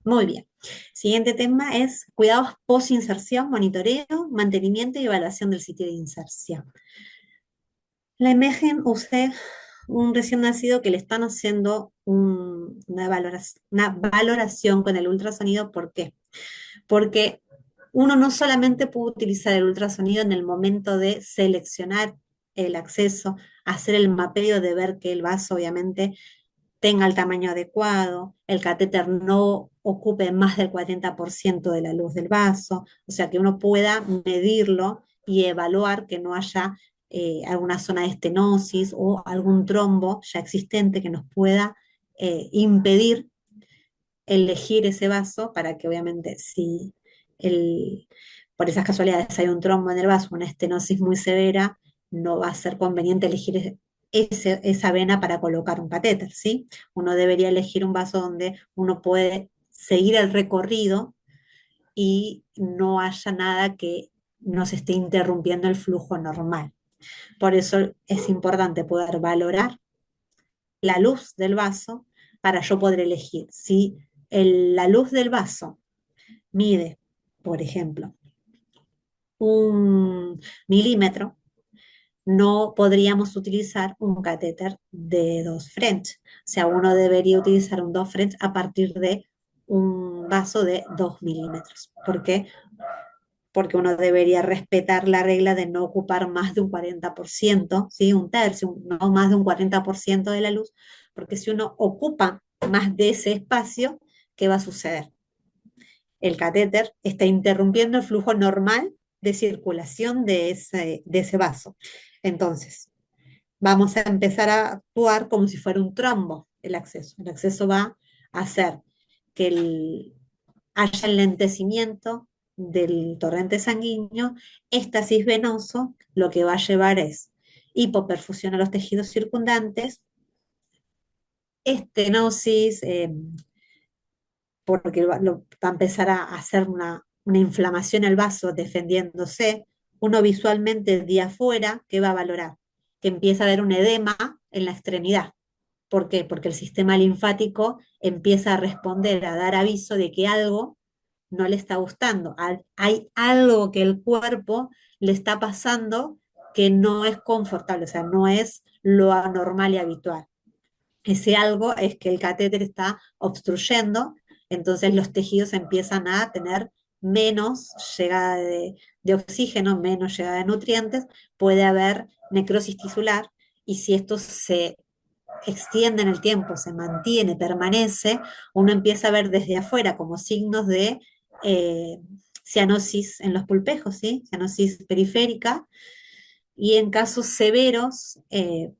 Muy bien. Siguiente tema es cuidados post-inserción, monitoreo, mantenimiento y evaluación del sitio de inserción. La imagen, usted, un recién nacido que le están haciendo una valoración con el ultrasonido. ¿Por qué? Porque uno no solamente puede utilizar el ultrasonido en el momento de seleccionar el acceso, hacer el mapeo de ver que el vaso obviamente tenga el tamaño adecuado, el catéter no ocupe más del 40% de la luz del vaso, o sea que uno pueda medirlo y evaluar que no haya alguna zona de estenosis o algún trombo ya existente que nos pueda impedir elegir ese vaso para que obviamente si el, por esas casualidades hay un trombo en el vaso, una estenosis muy severa, no va a ser conveniente elegir esa vena para colocar un catéter, ¿sí? Uno debería elegir un vaso donde uno puede seguir el recorrido y no haya nada que nos esté interrumpiendo el flujo normal. Por eso es importante poder valorar la luz del vaso para yo poder elegir. Si la luz del vaso mide, por ejemplo, 1 milímetro, no podríamos utilizar un catéter de 2 French. O sea, uno debería utilizar un 2 French a partir de un vaso de 2 milímetros. ¿Por qué? Porque uno debería respetar la regla de no ocupar más de un 40%, ¿sí? Un tercio, no más de un 40% de la luz, porque si uno ocupa más de ese espacio, ¿qué va a suceder? El catéter está interrumpiendo el flujo normal de circulación de ese vaso. Entonces, vamos a empezar a actuar como si fuera un trombo el acceso. El acceso va a hacer que haya enlentecimiento del torrente sanguíneo, éstasis venoso, lo que va a llevar es hipoperfusión a los tejidos circundantes, estenosis, porque va a empezar a hacer una inflamación al vaso defendiéndose. Uno visualmente de afuera, ¿qué va a valorar? Que empieza a haber un edema en la extremidad. ¿Por qué? Porque el sistema linfático empieza a responder, a dar aviso de que algo no le está gustando. Hay algo que el cuerpo le está pasando que no es confortable, o sea, no es lo anormal y habitual. Ese algo es que el catéter está obstruyendo, entonces los tejidos empiezan a tener menos llegada de oxígeno, menos llegada de nutrientes, puede haber necrosis tisular, y si esto se extiende en el tiempo, se mantiene, permanece, uno empieza a ver desde afuera como signos de eh, cianosis en los pulpejos, ¿sí? Cianosis periférica, y en casos severos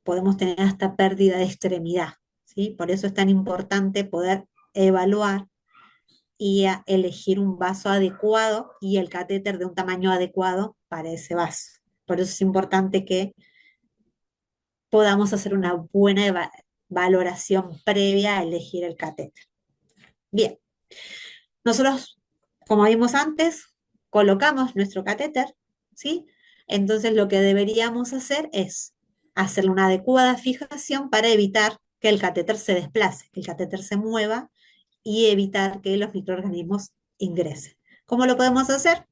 podemos tener hasta pérdida de extremidad, ¿sí? Por eso es tan importante poder evaluar y elegir un vaso adecuado y el catéter de un tamaño adecuado para ese vaso. Por eso es importante que podamos hacer una buena valoración previa a elegir el catéter. Bien, nosotros, como vimos antes, colocamos nuestro catéter, ¿sí? Entonces lo que deberíamos hacer es hacerle una adecuada fijación para evitar que el catéter se desplace, que el catéter se mueva y evitar que los microorganismos ingresen. ¿Cómo lo podemos hacer?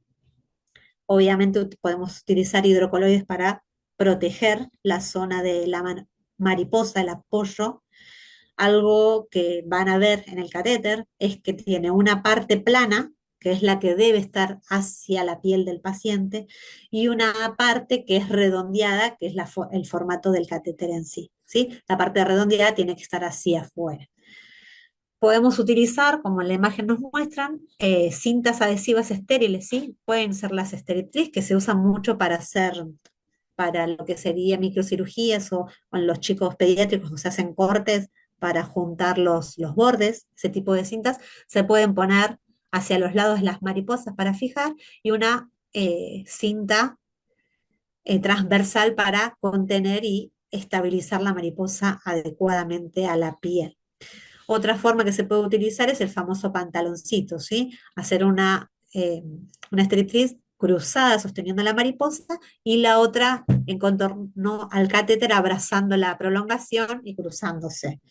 Obviamente podemos utilizar hidrocoloides para proteger la zona de la mariposa, el apoyo. Algo que van a ver en el catéter es que tiene una parte plana, que es la que debe estar hacia la piel del paciente, y una parte que es redondeada, que es el formato del catéter en sí, ¿sí? La parte redondeada tiene que estar hacia afuera. Podemos utilizar, como en la imagen nos muestran, cintas adhesivas estériles, ¿sí? Pueden ser las Steritrix, que se usan mucho para lo que sería microcirugías, o en los chicos pediátricos se hacen cortes para juntar los bordes. Ese tipo de cintas se pueden poner hacia los lados de las mariposas para fijar, y una cinta transversal para contener y estabilizar la mariposa adecuadamente a la piel. Otra forma que se puede utilizar es el famoso pantaloncito, ¿sí? Hacer una estritriz cruzada sosteniendo la mariposa y la otra en contorno al catéter abrazando la prolongación y cruzándose.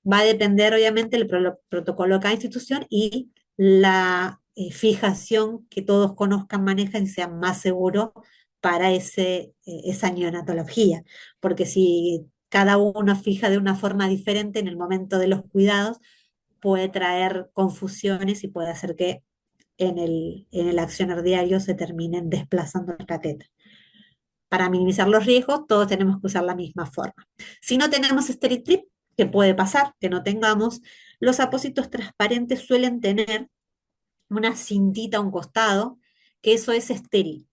Va a depender obviamente del protocolo de cada institución y la fijación que todos conozcan, manejan y sea más seguro para esa neonatología. Porque si cada uno fija de una forma diferente en el momento de los cuidados, puede traer confusiones y puede hacer que en el accionar diario se terminen desplazando el catéter. Para minimizar los riesgos, todos tenemos que usar la misma forma. Si no tenemos Steri-Trip, que puede pasar que no tengamos, los apósitos transparentes suelen tener una cintita a un costado, que eso es estéril.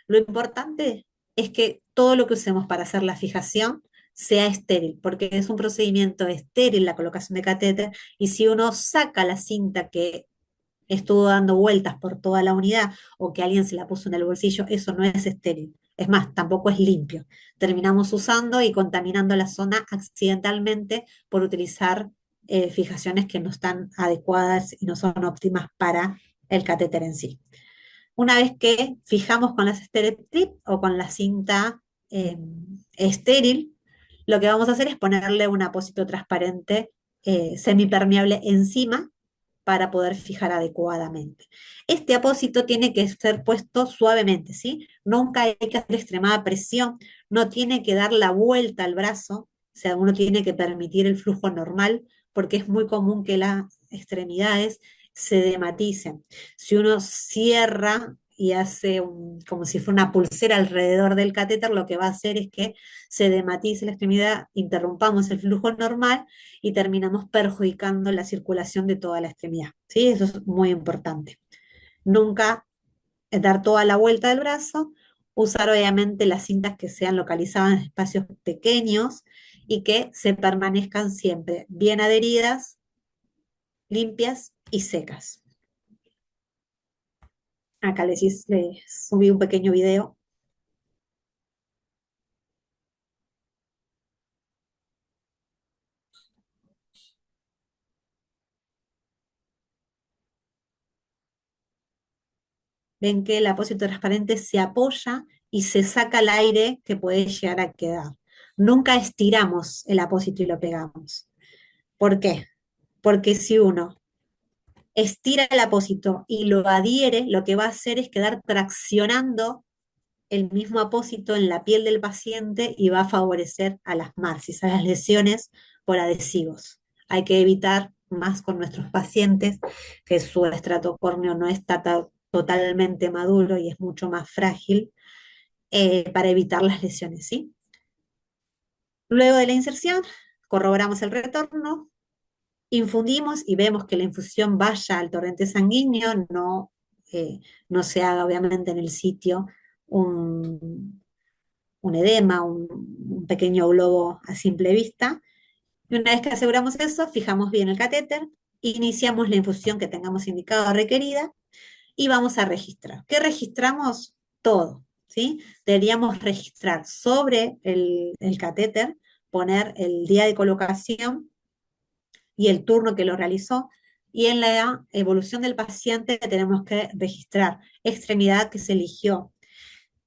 Lo importante es que todo lo que usemos para hacer la fijación sea estéril, porque es un procedimiento estéril la colocación de catéter, y si uno saca la cinta que estuvo dando vueltas por toda la unidad o que alguien se la puso en el bolsillo, eso no es estéril. Es más, tampoco es limpio. Terminamos usando y contaminando la zona accidentalmente por utilizar fijaciones que no están adecuadas y no son óptimas para el catéter en sí. Una vez que fijamos con las Steri-Trip o con la cinta eh, estéril, lo que vamos a hacer es ponerle un apósito transparente semipermeable encima para poder fijar adecuadamente. Este apósito tiene que ser puesto suavemente, ¿sí? Nunca hay que hacer extremada presión, no tiene que dar la vuelta al brazo, o sea, uno tiene que permitir el flujo normal, porque es muy común que las extremidades se dematicen. Si uno cierra y hace como si fuera una pulsera alrededor del catéter, lo que va a hacer es que se dematice la extremidad, interrumpamos el flujo normal y terminamos perjudicando la circulación de toda la extremidad. ¿Sí? Eso es muy importante. Nunca dar toda la vuelta del brazo, usar obviamente las cintas que sean localizadas en espacios pequeños y que se permanezcan siempre bien adheridas, limpias y secas. Acá les subí un pequeño video. Ven que el apósito transparente se apoya y se saca el aire que puede llegar a quedar. Nunca estiramos el apósito y lo pegamos. ¿Por qué? Porque si uno estira el apósito y lo adhiere, lo que va a hacer es quedar traccionando el mismo apósito en la piel del paciente y va a favorecer a las MARSIS, a las lesiones por adhesivos. Hay que evitar más con nuestros pacientes que su estrato córneo no está totalmente maduro y es mucho más frágil, para evitar las lesiones, ¿sí? Luego de la inserción, corroboramos el retorno, infundimos y vemos que la infusión vaya al torrente sanguíneo, no se haga obviamente en el sitio un, un edema, un pequeño globo a simple vista. Y una vez que aseguramos eso, fijamos bien el catéter, iniciamos la infusión que tengamos indicado o requerida y vamos a registrar. ¿Qué registramos? Todo, ¿sí? Deberíamos registrar sobre el catéter, poner el día de colocación y el turno que lo realizó. Y en la evolución del paciente tenemos que registrar extremidad que se eligió,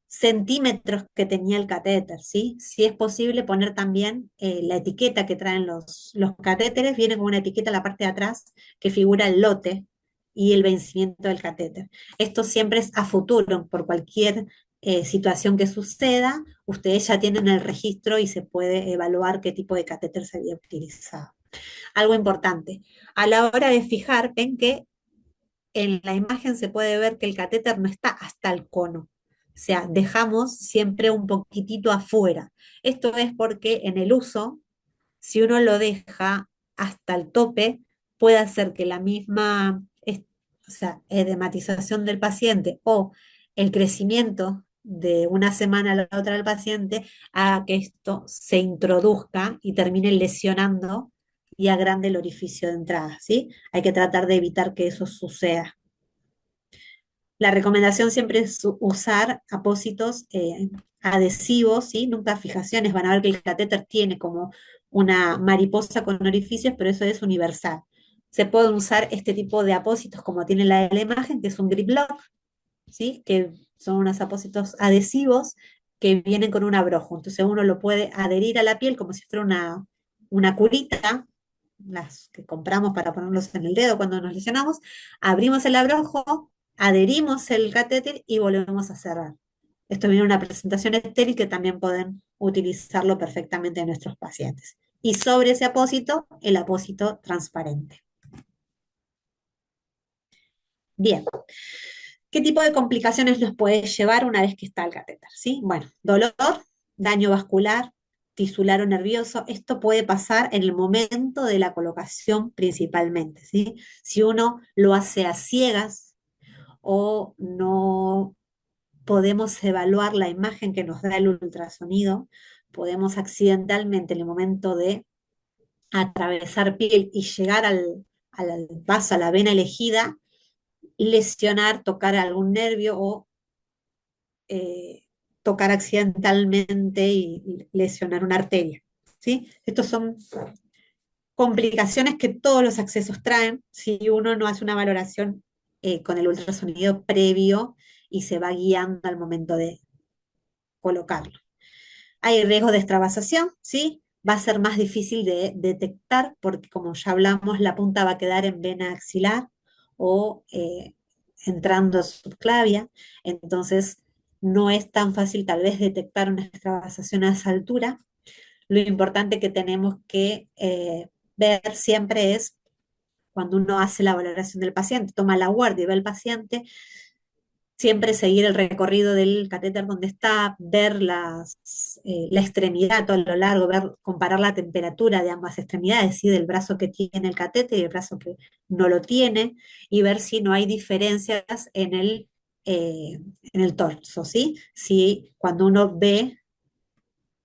centímetros que tenía el catéter, ¿sí? Si es posible poner también la etiqueta que traen los catéteres, viene con una etiqueta en la parte de atrás que figura el lote y el vencimiento del catéter. Esto siempre es a futuro, por cualquier situación que suceda, ustedes ya tienen el registro y se puede evaluar qué tipo de catéter se había utilizado. Algo importante, a la hora de fijar, ven que en la imagen se puede ver que el catéter no está hasta el cono. O sea, dejamos siempre un poquitito afuera. Esto es porque en el uso, si uno lo deja hasta el tope, puede hacer que la misma, o sea, edematización del paciente o el crecimiento de una semana a la otra del paciente haga que esto se introduzca y termine lesionando y agrande el orificio de entrada, ¿sí? Hay que tratar de evitar que eso suceda. La recomendación siempre es usar apósitos adhesivos, ¿sí? Nunca fijaciones. Van a ver que el catéter tiene como una mariposa con orificios, pero eso es universal. Se pueden usar este tipo de apósitos como tiene la imagen, que es un grip lock, ¿sí? Que son unos apósitos adhesivos que vienen con un abrojo. Entonces uno lo puede adherir a la piel como si fuera una curita las que compramos para ponerlos en el dedo cuando nos lesionamos, abrimos el abrojo, adherimos el catéter y volvemos a cerrar. Esto viene en una presentación estéril que también pueden utilizarlo perfectamente en nuestros pacientes. Y sobre ese apósito, el apósito transparente. Bien, ¿qué tipo de complicaciones nos puede llevar una vez que está el catéter? ¿Sí? Bueno, dolor, daño vascular, tisular o nervioso. Esto puede pasar en el momento de la colocación principalmente, ¿sí? Si uno lo hace a ciegas o no podemos evaluar la imagen que nos da el ultrasonido, podemos accidentalmente en el momento de atravesar piel y llegar al vaso, a la vena elegida, lesionar, tocar algún nervio o eh, tocar accidentalmente y lesionar una arteria. ¿Sí? Estos son complicaciones que todos los accesos traen si uno no hace una valoración con el ultrasonido previo y se va guiando al momento de colocarlo. Hay riesgo de extravasación, ¿sí? Va a ser más difícil de detectar porque, como ya hablamos, la punta va a quedar en vena axilar o entrando subclavia. Entonces, no es tan fácil tal vez detectar una extravasación a esa altura. Lo importante que tenemos que ver siempre es cuando uno hace la valoración del paciente, toma la guardia y ve al paciente, siempre seguir el recorrido del catéter donde está, ver la extremidad todo lo largo, ver, comparar la temperatura de ambas extremidades, ¿sí? Del brazo que tiene el catéter y el brazo que no lo tiene, y ver si no hay diferencias en el torso, ¿sí? Si cuando uno ve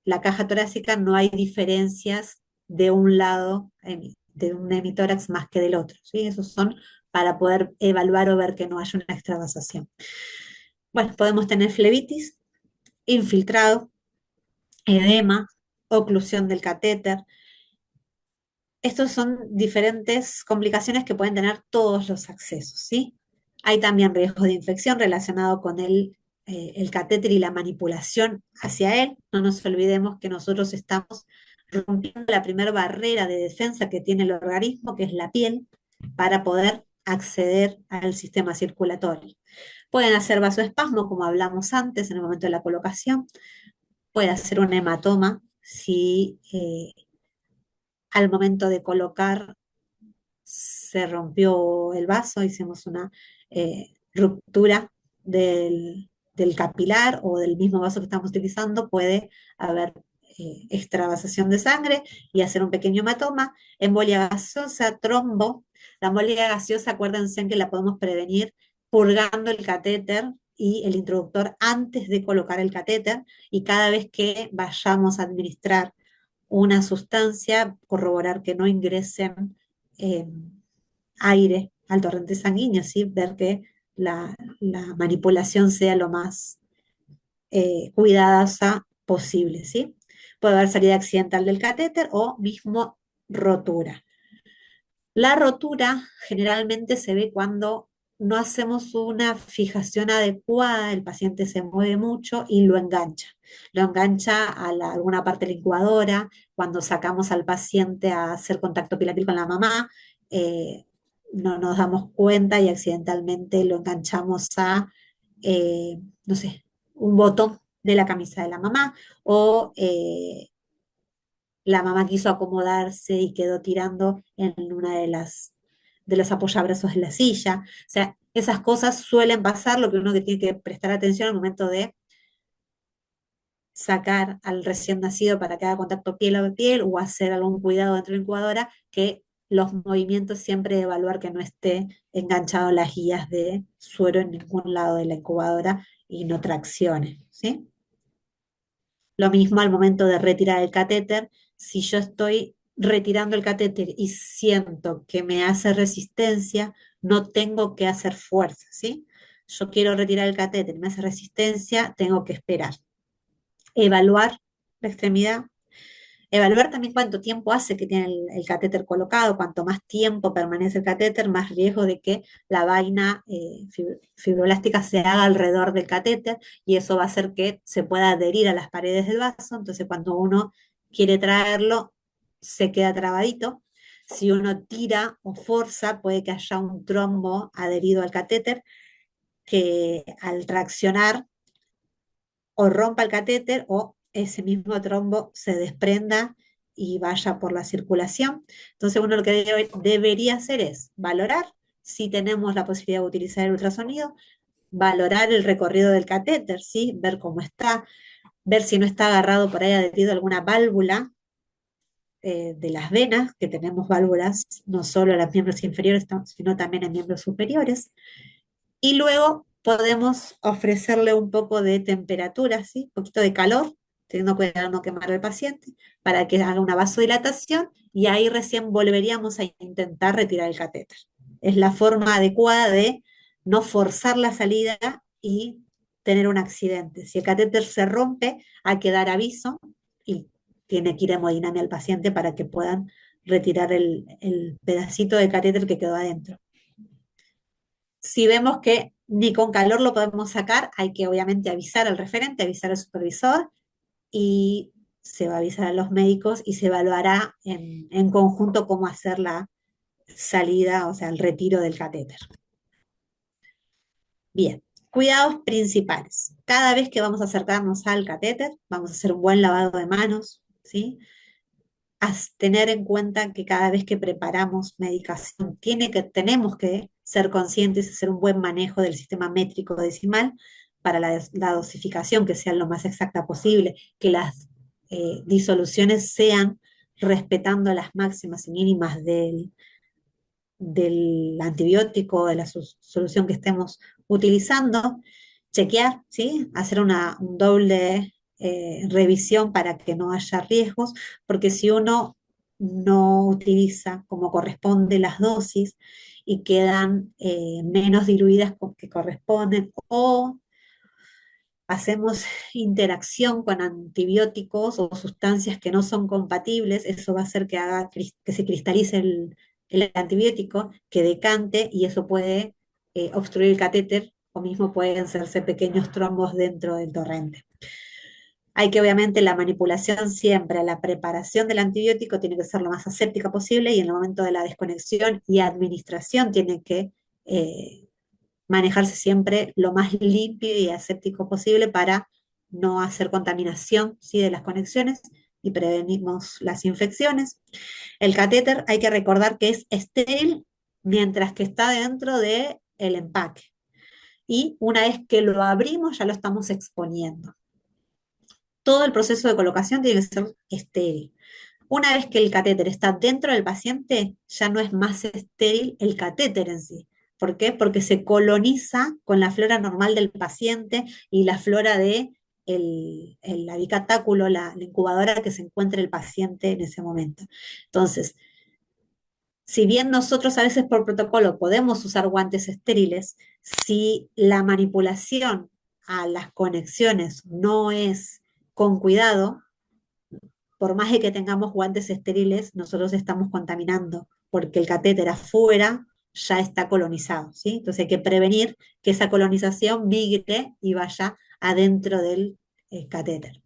la caja torácica no hay diferencias de un lado, de un hemitórax más que del otro, ¿sí? Esos son para poder evaluar o ver que no haya una extravasación. Bueno, podemos tener flebitis, infiltrado, edema, oclusión del catéter. Estos son diferentes complicaciones que pueden tener todos los accesos, ¿sí? Hay también riesgos de infección relacionado con el catéter y la manipulación hacia él. No nos olvidemos que nosotros estamos rompiendo la primera barrera de defensa que tiene el organismo, que es la piel, para poder acceder al sistema circulatorio. Pueden hacer vasoespasmo, como hablamos antes, en el momento de la colocación. Puede hacer un hematoma si al momento de colocar se rompió el vaso, hicimos una ruptura del capilar o del mismo vaso que estamos utilizando, puede haber extravasación de sangre y hacer un pequeño hematoma, embolia gaseosa, trombo. La embolia gaseosa, acuérdense que la podemos prevenir purgando el catéter y el introductor antes de colocar el catéter, y cada vez que vayamos a administrar una sustancia, corroborar que no ingresen eh, aire al torrente sanguíneo, ¿sí? Ver que la manipulación sea lo más cuidadosa posible, ¿sí? Puede haber salida accidental del catéter o mismo rotura. La rotura generalmente se ve cuando no hacemos una fijación adecuada, el paciente se mueve mucho y lo engancha. Lo engancha a alguna parte de la incubadora, cuando sacamos al paciente a hacer contacto piel a piel con la mamá, eh, no nos damos cuenta y accidentalmente lo enganchamos a, no sé, un botón de la camisa de la mamá o la mamá quiso acomodarse y quedó tirando en una de los apoyabrazos de la silla. O sea, esas cosas suelen pasar, lo que uno que tiene que prestar atención al momento de sacar al recién nacido para que haga contacto piel a piel o hacer algún cuidado dentro de la incubadora, que los movimientos siempre evaluar que no esté enganchado las guías de suero en ningún lado de la incubadora y no traccione, ¿sí? Lo mismo al momento de retirar el catéter, si yo estoy retirando el catéter y siento que me hace resistencia, no tengo que hacer fuerza, ¿sí? Yo quiero retirar el catéter, me hace resistencia, tengo que esperar. Evaluar la extremidad, evaluar también cuánto tiempo hace que tiene el catéter colocado, cuanto más tiempo permanece el catéter, más riesgo de que la vaina fibroelástica se haga alrededor del catéter y eso va a hacer que se pueda adherir a las paredes del vaso, entonces cuando uno quiere traerlo, se queda trabadito. Si uno tira o forza, puede que haya un trombo adherido al catéter que al traccionar o rompa el catéter o ese mismo trombo se desprenda y vaya por la circulación. Entonces uno lo que debería hacer es valorar si tenemos la posibilidad de utilizar el ultrasonido, valorar el recorrido del catéter, ¿sí? Ver cómo está, ver si no está agarrado por ahí adherido a alguna válvula de las venas, que tenemos válvulas no solo en los miembros inferiores, sino también en miembros superiores. Y luego podemos ofrecerle un poco de temperatura, ¿sí? Un poquito de calor, teniendo cuidado de no quemar al paciente, para que haga una vasodilatación y ahí recién volveríamos a intentar retirar el catéter. Es la forma adecuada de no forzar la salida y tener un accidente. Si el catéter se rompe, hay que dar aviso y tiene que ir a hemodinamia al paciente para que puedan retirar el pedacito de catéter que quedó adentro. Si vemos que ni con calor lo podemos sacar, hay que obviamente avisar al referente, avisar al supervisor y se va a avisar a los médicos y se evaluará en conjunto cómo hacer la salida, o sea, el retiro del catéter. Bien, cuidados principales. Cada vez que vamos a acercarnos al catéter, vamos a hacer un buen lavado de manos, ¿sí? Tener en cuenta que cada vez que preparamos medicación tenemos que ser conscientes y hacer un buen manejo del sistema métrico decimal para la dosificación que sea lo más exacta posible, que las disoluciones sean respetando las máximas y mínimas del antibiótico, de la solución que estemos utilizando, chequear, ¿sí? Hacer un doble revisión para que no haya riesgos, porque si uno no utiliza como corresponde las dosis y quedan menos diluidas que corresponden o hacemos interacción con antibióticos o sustancias que no son compatibles, eso va a hacer que haga que se cristalice el antibiótico, que decante y eso puede obstruir el catéter o mismo pueden hacerse pequeños trombos dentro del torrente. Hay que obviamente la manipulación siempre, la preparación del antibiótico tiene que ser lo más aséptica posible y en el momento de la desconexión y administración tiene que manejarse siempre lo más limpio y aséptico posible para no hacer contaminación, ¿sí? De las conexiones y prevenimos las infecciones. El catéter hay que recordar que es estéril mientras que está dentro del empaque. Y una vez que lo abrimos ya lo estamos exponiendo. Todo el proceso de colocación tiene que ser estéril. Una vez que el catéter está dentro del paciente, ya no es más estéril el catéter en sí. ¿Por qué? Porque se coloniza con la flora normal del paciente y la flora de el abicatáculo, la incubadora que se encuentra el paciente en ese momento. Entonces, si bien nosotros a veces por protocolo podemos usar guantes estériles, si la manipulación a las conexiones no es con cuidado, por más de que tengamos guantes estériles, nosotros estamos contaminando, porque el catéter afuera ya está colonizado, ¿sí? Entonces hay que prevenir que esa colonización migre y vaya adentro del catéter.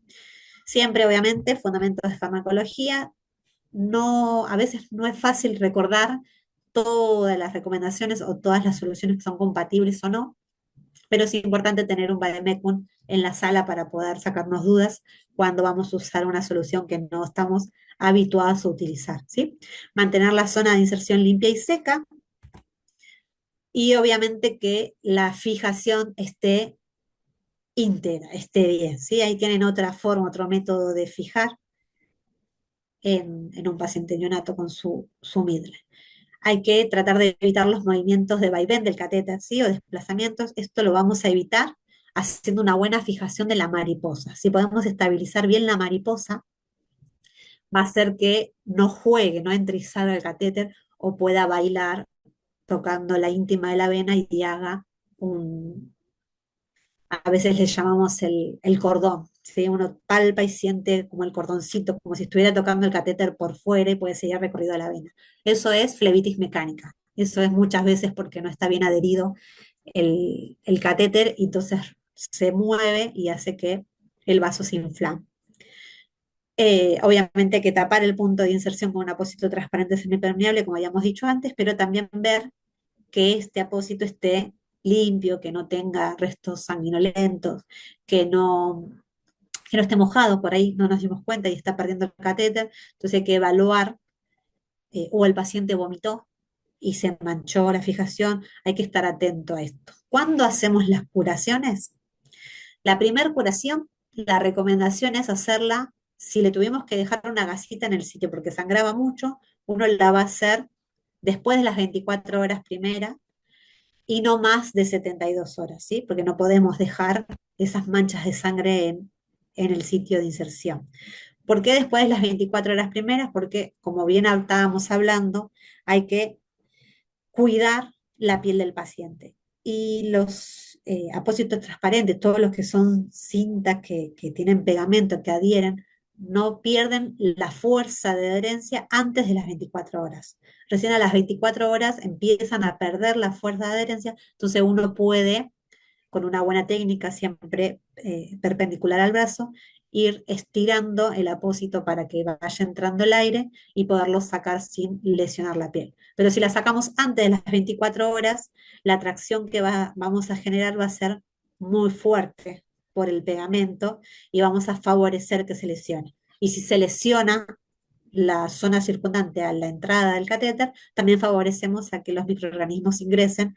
Siempre, obviamente, fundamentos de farmacología. No, a veces no es fácil recordar todas las recomendaciones o todas las soluciones que son compatibles o no, pero es importante tener un vademecum en la sala para poder sacarnos dudas cuando vamos a usar una solución que no estamos habituados a utilizar, ¿sí? Mantener la zona de inserción limpia y seca y obviamente que la fijación esté íntegra, esté bien, ¿sí? Ahí tienen otra forma, otro método de fijar en un paciente neonato con su midle. Hay que tratar de evitar los movimientos de vaivén del catéter, ¿sí? O desplazamientos. Esto lo vamos a evitar haciendo una buena fijación de la mariposa. Si podemos estabilizar bien la mariposa, va a hacer que no juegue, no entre y salga el catéter o pueda bailar tocando la íntima de la vena y haga a veces le llamamos el cordón, ¿sí? Uno palpa y siente como el cordoncito, como si estuviera tocando el catéter por fuera y puede seguir recorrido a la vena. Eso es flebitis mecánica. Eso es muchas veces porque no está bien adherido el catéter y entonces se mueve y hace que el vaso se inflame. Obviamente hay que tapar el punto de inserción con un apósito transparente semipermeable, como habíamos dicho antes, pero también ver que este apósito esté limpio, que no tenga restos sanguinolentos, que no, que no esté mojado, por ahí no nos dimos cuenta y está perdiendo el catéter, entonces hay que evaluar, o el paciente vomitó y se manchó la fijación, hay que estar atento a esto. ¿Cuándo hacemos las curaciones? La primera curación, la recomendación es hacerla, si le tuvimos que dejar una gasita en el sitio porque sangraba mucho, uno la va a hacer después de las 24 horas primeras y no más de 72 horas, ¿sí? Porque no podemos dejar esas manchas de sangre en el sitio de inserción. ¿Por qué después de las 24 horas primeras? Porque, como bien estábamos hablando, hay que cuidar la piel del paciente. Y los apósitos transparentes, todos los que son cintas que tienen pegamento, que adhieren, no pierden la fuerza de adherencia antes de las 24 horas. Recién a las 24 horas empiezan a perder la fuerza de adherencia, entonces uno puede, con una buena técnica siempre perpendicular al brazo, ir estirando el apósito para que vaya entrando el aire y poderlo sacar sin lesionar la piel. Pero si la sacamos antes de las 24 horas, la tracción que vamos a generar va a ser muy fuerte por el pegamento y vamos a favorecer que se lesione. Y si se lesiona la zona circundante a la entrada del catéter, también favorecemos a que los microorganismos ingresen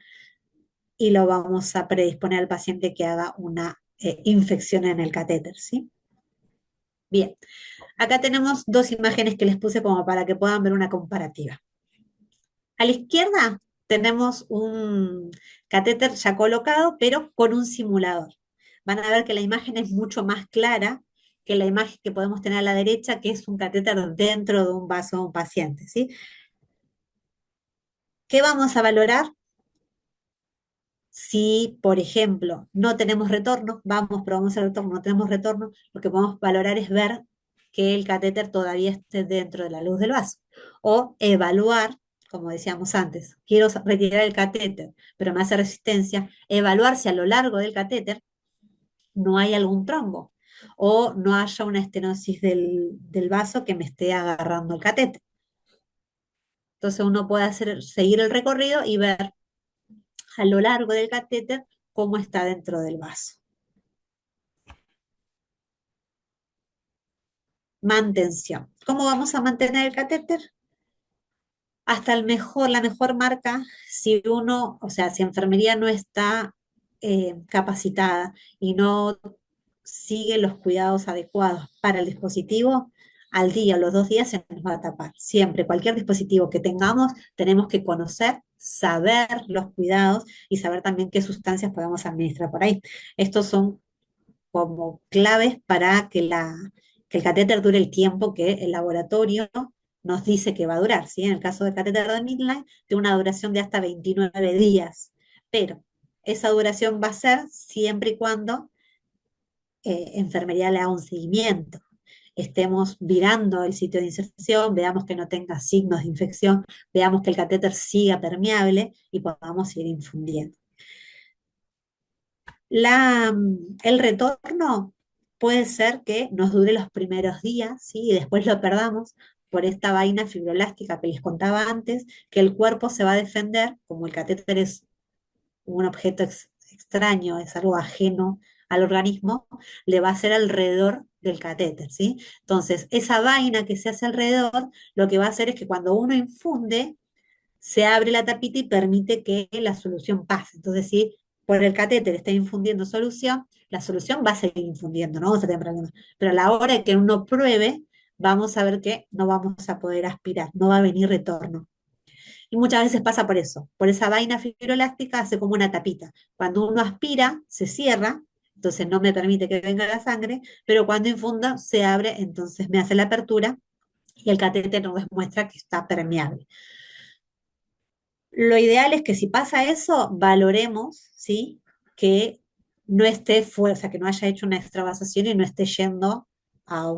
y lo vamos a predisponer al paciente que haga una infección en el catéter, ¿sí? Bien, acá tenemos dos imágenes que les puse como para que puedan ver una comparativa. A la izquierda tenemos un catéter ya colocado, pero con un simulador. Van a ver que la imagen es mucho más clara que la imagen que podemos tener a la derecha, que es un catéter dentro de un vaso de un paciente, ¿sí? ¿Qué vamos a valorar? Si, por ejemplo, no tenemos retorno, vamos, probamos el retorno, no tenemos retorno, lo que podemos valorar es ver que el catéter todavía esté dentro de la luz del vaso. O evaluar, como decíamos antes, quiero retirar el catéter, pero me hace resistencia, evaluar si a lo largo del catéter no hay algún trombo o no haya una estenosis del vaso que me esté agarrando el catéter. Entonces uno puede seguir el recorrido y ver a lo largo del catéter cómo está dentro del vaso. Mantención. ¿Cómo vamos a mantener el catéter? Hasta la mejor marca, si uno, o sea, si enfermería no está capacitada y no sigue los cuidados adecuados para el dispositivo, al día o los 2 días se nos va a tapar. Siempre, cualquier dispositivo que tengamos, tenemos que conocer, saber los cuidados y saber también qué sustancias podemos administrar por ahí. Estos son como claves para que el catéter dure el tiempo que el laboratorio nos dice que va a durar, ¿sí? En el caso del catéter de Midline, tiene una duración de hasta 29 días, pero esa duración va a ser siempre y cuando enfermería le haga un seguimiento. Estemos virando el sitio de inserción, veamos que no tenga signos de infección, veamos que el catéter siga permeable y podamos ir infundiendo. El retorno puede ser que nos dure los primeros días, ¿sí? Y después lo perdamos por esta vaina fibroelástica que les contaba antes, que el cuerpo se va a defender, como el catéter es un objeto extraño, es algo ajeno al organismo, le va a hacer alrededor del catéter, ¿sí? Entonces, esa vaina que se hace alrededor, lo que va a hacer es que cuando uno infunde, se abre la tapita y permite que la solución pase. Entonces, si por el catéter está infundiendo solución, la solución va a seguir infundiendo, no vamos a tener problemas. Pero a la hora de que uno pruebe, vamos a ver que no vamos a poder aspirar, no va a venir retorno. Y muchas veces pasa por eso, por esa vaina fibroelástica hace como una tapita. Cuando uno aspira, se cierra, entonces no me permite que venga la sangre, pero cuando infunda, se abre, entonces me hace la apertura y el catéter nos muestra que está permeable. Lo ideal es que si pasa eso, valoremos, ¿sí? Que no esté fuerza, que no haya hecho una extravasación y no esté yendo a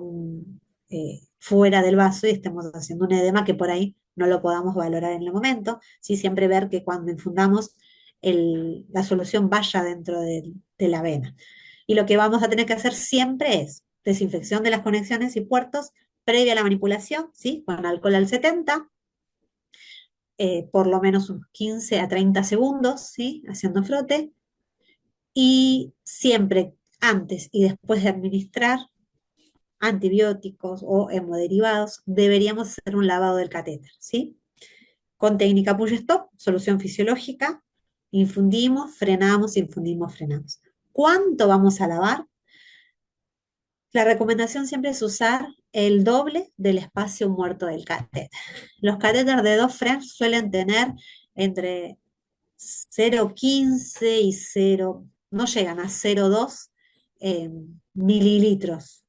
fuera del vaso y estemos haciendo un edema que por ahí no lo podamos valorar en el momento, ¿sí? Siempre ver que cuando infundamos la solución vaya dentro de la vena. Y lo que vamos a tener que hacer siempre es desinfección de las conexiones y puertos previa a la manipulación, ¿sí? Con alcohol al 70, por lo menos unos 15 a 30 segundos, ¿sí? Haciendo frote. Y siempre antes y después de administrar antibióticos o hemoderivados, deberíamos hacer un lavado del catéter, ¿sí? Con técnica push stop, solución fisiológica, infundimos, frenamos, infundimos, frenamos. ¿Cuánto vamos a lavar? La recomendación siempre es usar el doble del espacio muerto del catéter. Los catéteres de 2 French suelen tener entre 0,15 y 0, no llegan a 0,2 mililitros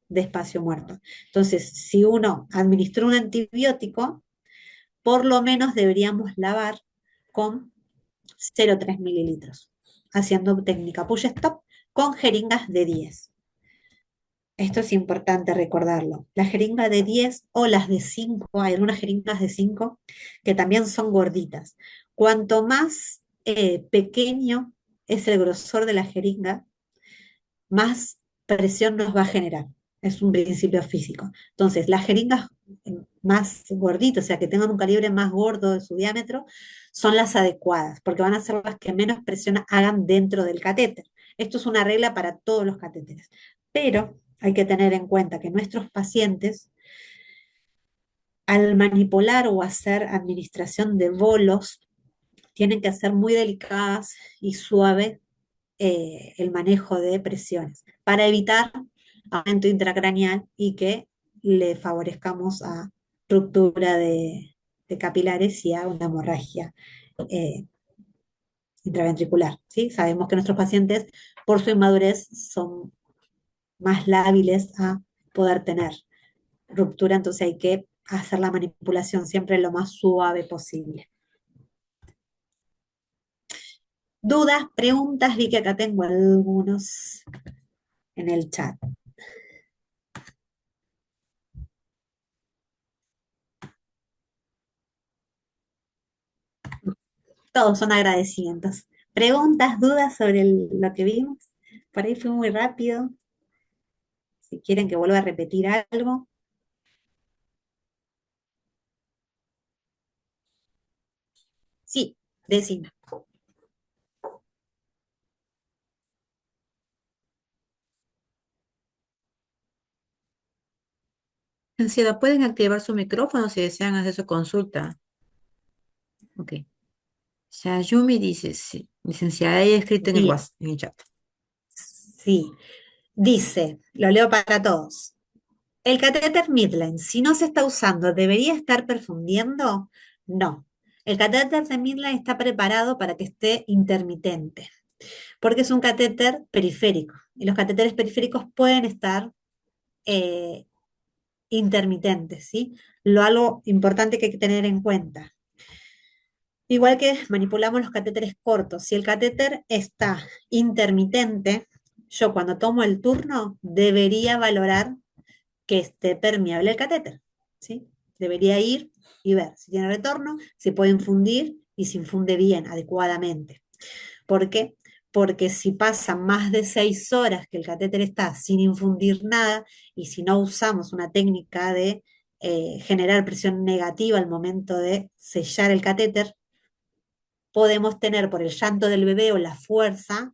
de espacio muerto. Entonces, si uno administró un antibiótico, por lo menos deberíamos lavar con 0,3 mililitros, haciendo técnica push stop con jeringas de 10. Esto es importante recordarlo. La jeringa de 10 o las de 5, hay algunas jeringas de 5 que también son gorditas. Cuanto más pequeño es el grosor de la jeringa, más presión nos va a generar. Es un principio físico. Entonces, las jeringas más gorditas, o sea, que tengan un calibre más gordo de su diámetro, son las adecuadas, porque van a ser las que menos presión hagan dentro del catéter. Esto es una regla para todos los catéteres. Pero hay que tener en cuenta que nuestros pacientes, al manipular o hacer administración de bolos, tienen que ser muy delicadas y suave el manejo de presiones para evitar aumento intracraneal y que le favorezcamos a ruptura de capilares y a una hemorragia eh, intraventricular, ¿sí? Sabemos que nuestros pacientes, por su inmadurez, son más lábiles a poder tener ruptura, entonces hay que hacer la manipulación siempre lo más suave posible. ¿Dudas, preguntas? Vi que acá tengo algunos en el chat. Todos son agradecimientos. ¿Preguntas, dudas sobre lo que vimos? Por ahí fue muy rápido. Si quieren que vuelva a repetir algo. Sí, decime. Licenciada, pueden activar su micrófono si desean hacer su consulta. Ok. Sayumi dice, sí. Licenciada, ella ha escrito en el Bien, WhatsApp, en el chat. sí. Dice, lo leo para todos. ¿El catéter Midline, si no se está usando, debería estar perfundiendo? No. El catéter de Midline está preparado para que esté intermitente, porque es un catéter periférico. Y los catéteres periféricos pueden estar eh, intermitentes, ¿sí? Algo importante que hay que tener en cuenta. Igual que manipulamos los catéteres cortos, si el catéter está intermitente, yo cuando tomo el turno debería valorar que esté permeable el catéter, ¿sí? Debería ir y ver si tiene retorno, si puede infundir y si infunde bien, adecuadamente. ¿Por qué? Porque si pasan más de 6 horas que el catéter está sin infundir nada y si no usamos una técnica de generar presión negativa al momento de sellar el catéter, podemos tener por el llanto del bebé o la fuerza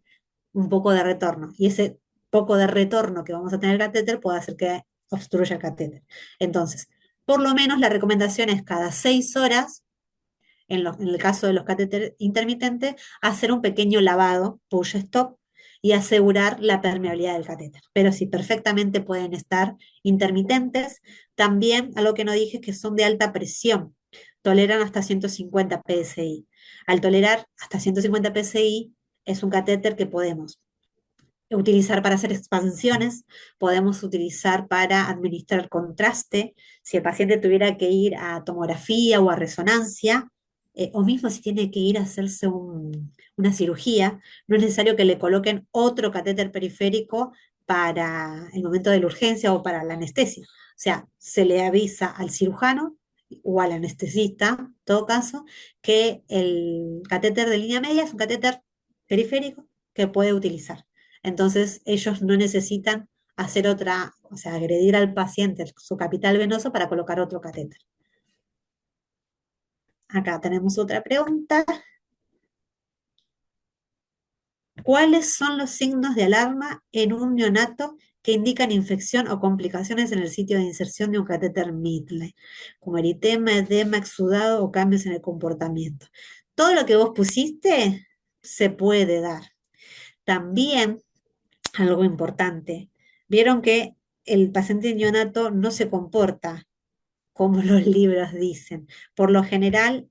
un poco de retorno. Y ese poco de retorno que vamos a tener el catéter puede hacer que obstruya el catéter. Entonces, por lo menos la recomendación es cada 6 horas, en el caso de los catéteres intermitentes, hacer un pequeño lavado, push stop, y asegurar la permeabilidad del catéter. Pero sí, perfectamente pueden estar intermitentes. También, algo que no dije es que son de alta presión, toleran hasta 150 psi. Al tolerar hasta 150 psi, es un catéter que podemos utilizar para hacer expansiones, podemos utilizar para administrar contraste, si el paciente tuviera que ir a tomografía o a resonancia, o mismo si tiene que ir a hacerse una cirugía, no es necesario que le coloquen otro catéter periférico para el momento de la urgencia o para la anestesia. O sea, se le avisa al cirujano o al anestesista, en todo caso, que el catéter de línea media es un catéter periférico que puede utilizar. Entonces, ellos no necesitan hacer otra, o sea, agredir al paciente su capital venoso para colocar otro catéter. Acá tenemos otra pregunta. ¿Cuáles son los signos de alarma en un neonato que indican infección o complicaciones en el sitio de inserción de un catéter Midline? Como eritema, edema, exudado o cambios en el comportamiento. Todo lo que vos pusiste se puede dar. También, algo importante, vieron que el paciente neonato no se comporta como los libros dicen. Por lo general,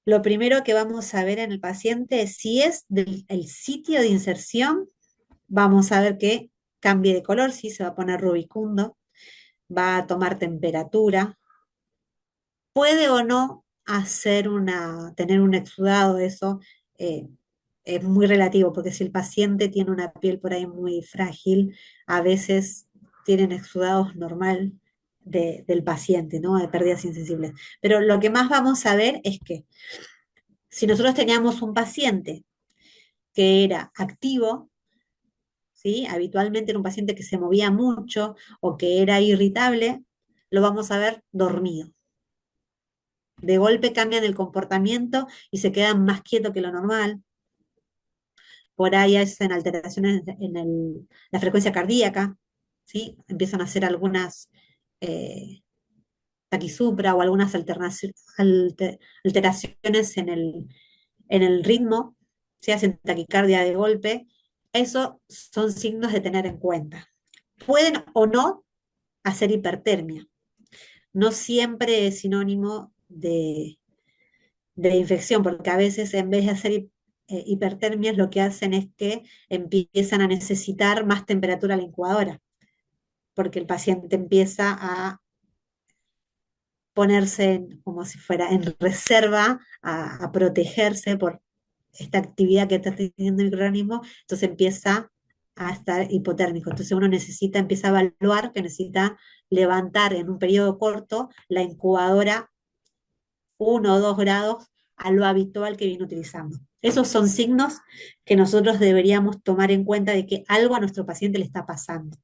lo primero que vamos a ver en el paciente es si es del el sitio de inserción. Vamos a ver que cambie de color, sí, se va a poner rubicundo, va a tomar temperatura, puede o no tener un exudado, eso eh, es muy relativo, porque si el paciente tiene una piel por ahí muy frágil, a veces tienen exudados normal del paciente, ¿no? De pérdidas insensibles. Pero lo que más vamos a ver es que si nosotros teníamos un paciente que era activo, ¿sí? Habitualmente era un paciente que se movía mucho o que era irritable, lo vamos a ver dormido. De golpe cambian el comportamiento y se quedan más quietos que lo normal. Por ahí hacen alteraciones en la frecuencia cardíaca, ¿sí? Empiezan a hacer algunas eh, taquisupra o algunas alteraciones en el ritmo, se hacen taquicardia de golpe. Eso son signos de tener en cuenta. Pueden o no hacer hipertermia. No siempre es sinónimo de infección, porque a veces en vez de hacer hipertermias, lo que hacen es que empiezan a necesitar más temperatura a la incubadora, porque el paciente empieza a ponerse como si fuera en reserva, a protegerse por esta actividad que está teniendo el microorganismo, entonces empieza a estar hipotérmico. Entonces uno empieza a evaluar que necesita levantar en un periodo corto la incubadora 1 o 2 grados a lo habitual que viene utilizando. Esos son signos que nosotros deberíamos tomar en cuenta de que algo a nuestro paciente le está pasando.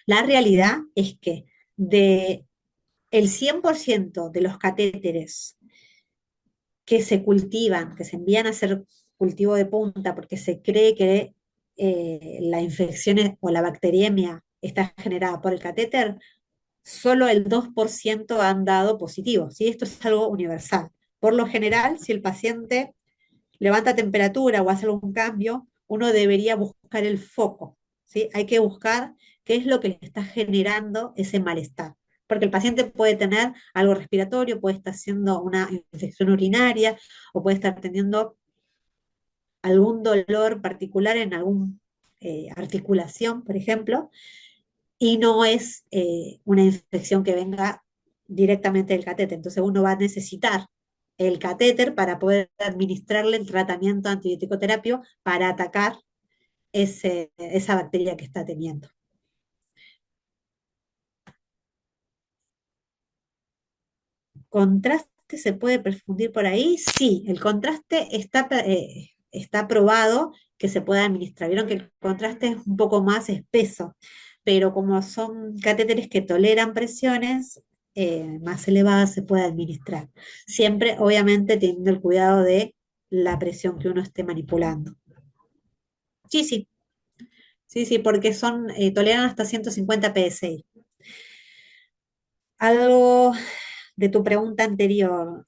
La realidad es que de el 100% de los catéteres que se cultivan, que se envían a hacer cultivo de punta porque se cree que la infección o la bacteriemia está generada por el catéter, solo el 2% han dado positivo, ¿sí? Esto es algo universal. Por lo general, si el paciente levanta temperatura o hace algún cambio, uno debería buscar el foco, ¿sí? Hay que buscar qué es lo que le está generando ese malestar. Porque el paciente puede tener algo respiratorio, puede estar haciendo una infección urinaria o puede estar teniendo algún dolor particular en alguna articulación, por ejemplo, y no es una infección que venga directamente del catéter. Entonces uno va a necesitar el catéter para poder administrarle el tratamiento antibiótico terapio para atacar esa bacteria que está teniendo. ¿Contraste se puede perfundir por ahí? Sí, el contraste está probado que se puede administrar. Vieron que el contraste es un poco más espeso, pero como son catéteres que toleran presiones más elevadas, se puede administrar. Siempre, obviamente, teniendo el cuidado de la presión que uno esté manipulando. Sí, sí, sí, sí, porque toleran hasta 150 psi. Algo de tu pregunta anterior.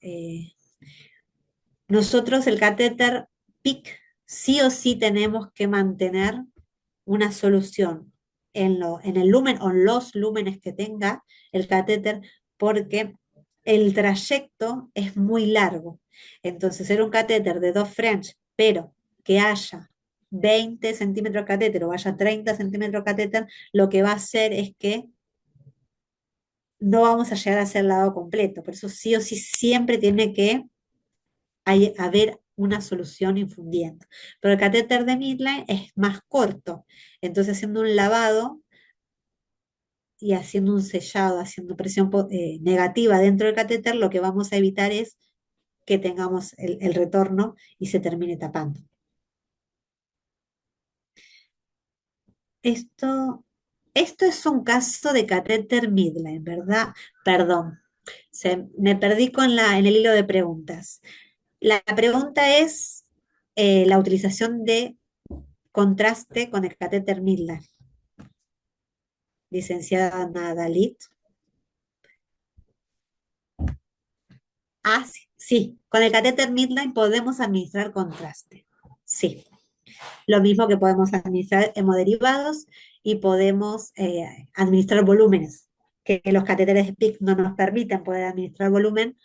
Nosotros el catéter PIC sí o sí tenemos que mantener una solución en el lumen o en los lúmenes que tenga el catéter porque el trayecto es muy largo. Entonces, era un catéter de 2 French, pero que haya 20 centímetros de catéter o haya 30 centímetros de catéter, lo que va a hacer es que no vamos a llegar a hacer el lado completo. Por eso sí o sí siempre tiene que haber una solución infundiendo. Pero el catéter de midline es más corto, entonces haciendo un lavado y haciendo un sellado, haciendo presión negativa dentro del catéter, lo que vamos a evitar es que tengamos el retorno y se termine tapando. Esto, esto es un caso de catéter midline, ¿verdad? Perdón, me perdí en el hilo de preguntas. La pregunta es la utilización de contraste con el catéter midline, licenciada Nadalit. Ah, sí, sí, con el catéter midline podemos administrar contraste. Sí, lo mismo que podemos administrar hemoderivados y podemos administrar volúmenes, que los catéteres de PIC no nos permiten poder administrar volumen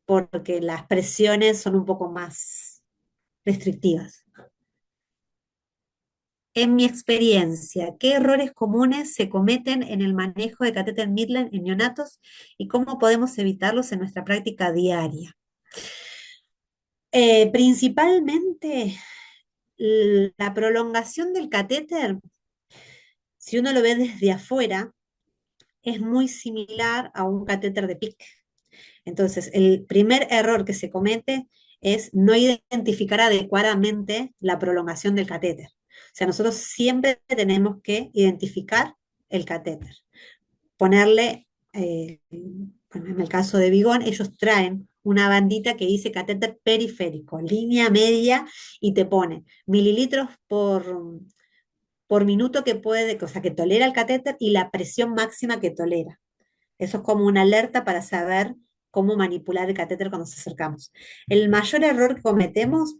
porque las presiones son un poco más restrictivas. En mi experiencia, ¿qué errores comunes se cometen en el manejo de catéter midline en neonatos y cómo podemos evitarlos en nuestra práctica diaria? Principalmente la prolongación del catéter, si uno lo ve desde afuera, es muy similar a un catéter de PIC. Entonces, el primer error que se comete es no identificar adecuadamente la prolongación del catéter. O sea, nosotros siempre tenemos que identificar el catéter, ponerle, bueno, en el caso de Bigón, ellos traen una bandita que dice catéter periférico, línea media, y te pone mililitros por minuto que puede, o sea, que tolera el catéter y la presión máxima que tolera. Eso es como una alerta para saber cómo manipular el catéter cuando nos acercamos. El mayor error que cometemos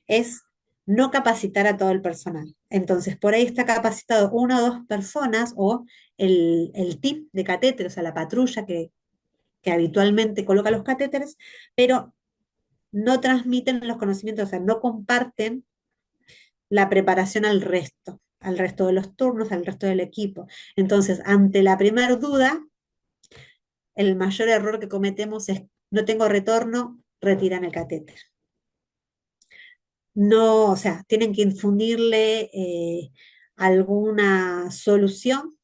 es no capacitar a todo el personal. Entonces, por ahí está capacitado una o dos personas o el tip de catéter, o sea, la patrulla que habitualmente coloca los catéteres, pero no transmiten los conocimientos, o sea, no comparten la preparación al resto de los turnos, al resto del equipo. Entonces, ante la primera duda, el mayor error que cometemos es no tengo retorno, retiran el catéter. No, o sea, tienen que infundirle alguna solución,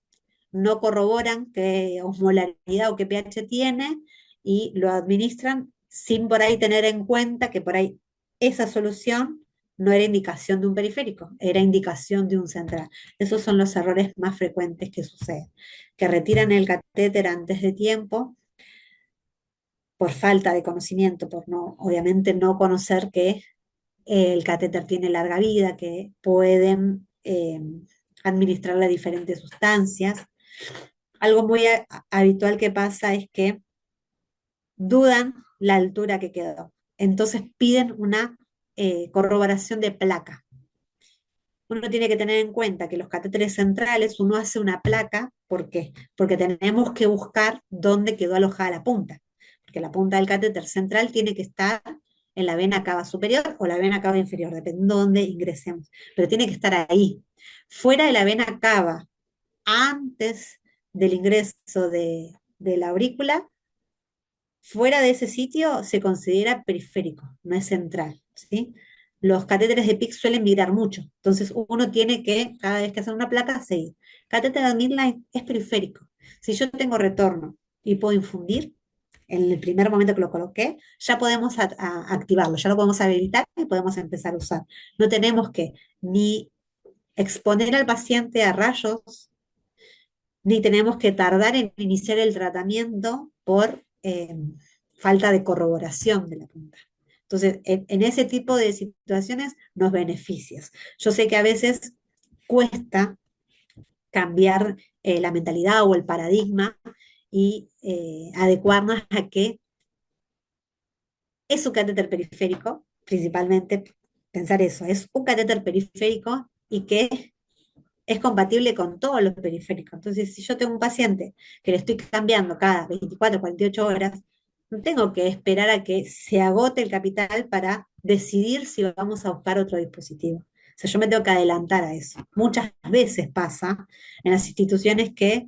no corroboran qué osmolaridad o qué pH tiene y lo administran sin por ahí tener en cuenta que por ahí esa solución no era indicación de un periférico, era indicación de un central. Esos son los errores más frecuentes que suceden, que retiran el catéter antes de tiempo por falta de conocimiento, por no, obviamente no conocer que el catéter tiene larga vida, que pueden administrarle diferentes sustancias. Algo muy habitual que pasa es que dudan la altura que quedó. Entonces piden una corroboración de placa. Uno tiene que tener en cuenta que los catéteres centrales, uno hace una placa, ¿por qué? Porque tenemos que buscar dónde quedó alojada la punta, porque la punta del catéter central tiene que estar en la vena cava superior o la vena cava inferior, dependiendo de dónde ingresemos, pero tiene que estar ahí. Fuera de la vena cava, antes del ingreso de la aurícula, fuera de ese sitio se considera periférico, no es central, ¿sí? Los catéteres de PIC suelen migrar mucho, entonces uno tiene que, cada vez que hace una placa, seguir. Catéter de midline es periférico. Si yo tengo retorno y puedo infundir, en el primer momento que lo coloqué, ya podemos activarlo, ya lo podemos habilitar y podemos empezar a usar. No tenemos que ni exponer al paciente a rayos ni tenemos que tardar en iniciar el tratamiento por falta de corroboración de la punta. Entonces, en ese tipo de situaciones nos beneficias. Yo sé que a veces cuesta cambiar la mentalidad o el paradigma y adecuarnos a que es un catéter periférico, principalmente pensar eso, es un catéter periférico y que es compatible con todos los periféricos. Entonces, si yo tengo un paciente que le estoy cambiando cada 24, 48 horas, no tengo que esperar a que se agote el capital para decidir si vamos a buscar otro dispositivo. O sea, yo me tengo que adelantar a eso. Muchas veces pasa en las instituciones que,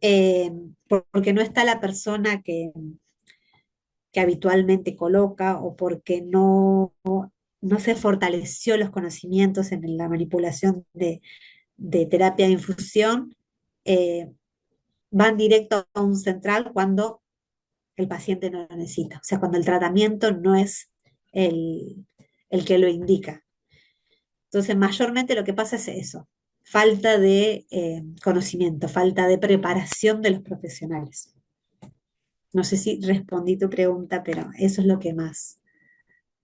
eh, porque no está la persona que habitualmente coloca o porque no se fortaleció los conocimientos en la manipulación de terapia de infusión, eh, van directo a un central cuando el paciente no lo necesita, o sea, cuando el tratamiento no es el que lo indica. Entonces, mayormente lo que pasa es eso. falta de conocimiento, falta de preparación de los profesionales. No sé si respondí tu pregunta, pero eso es lo que más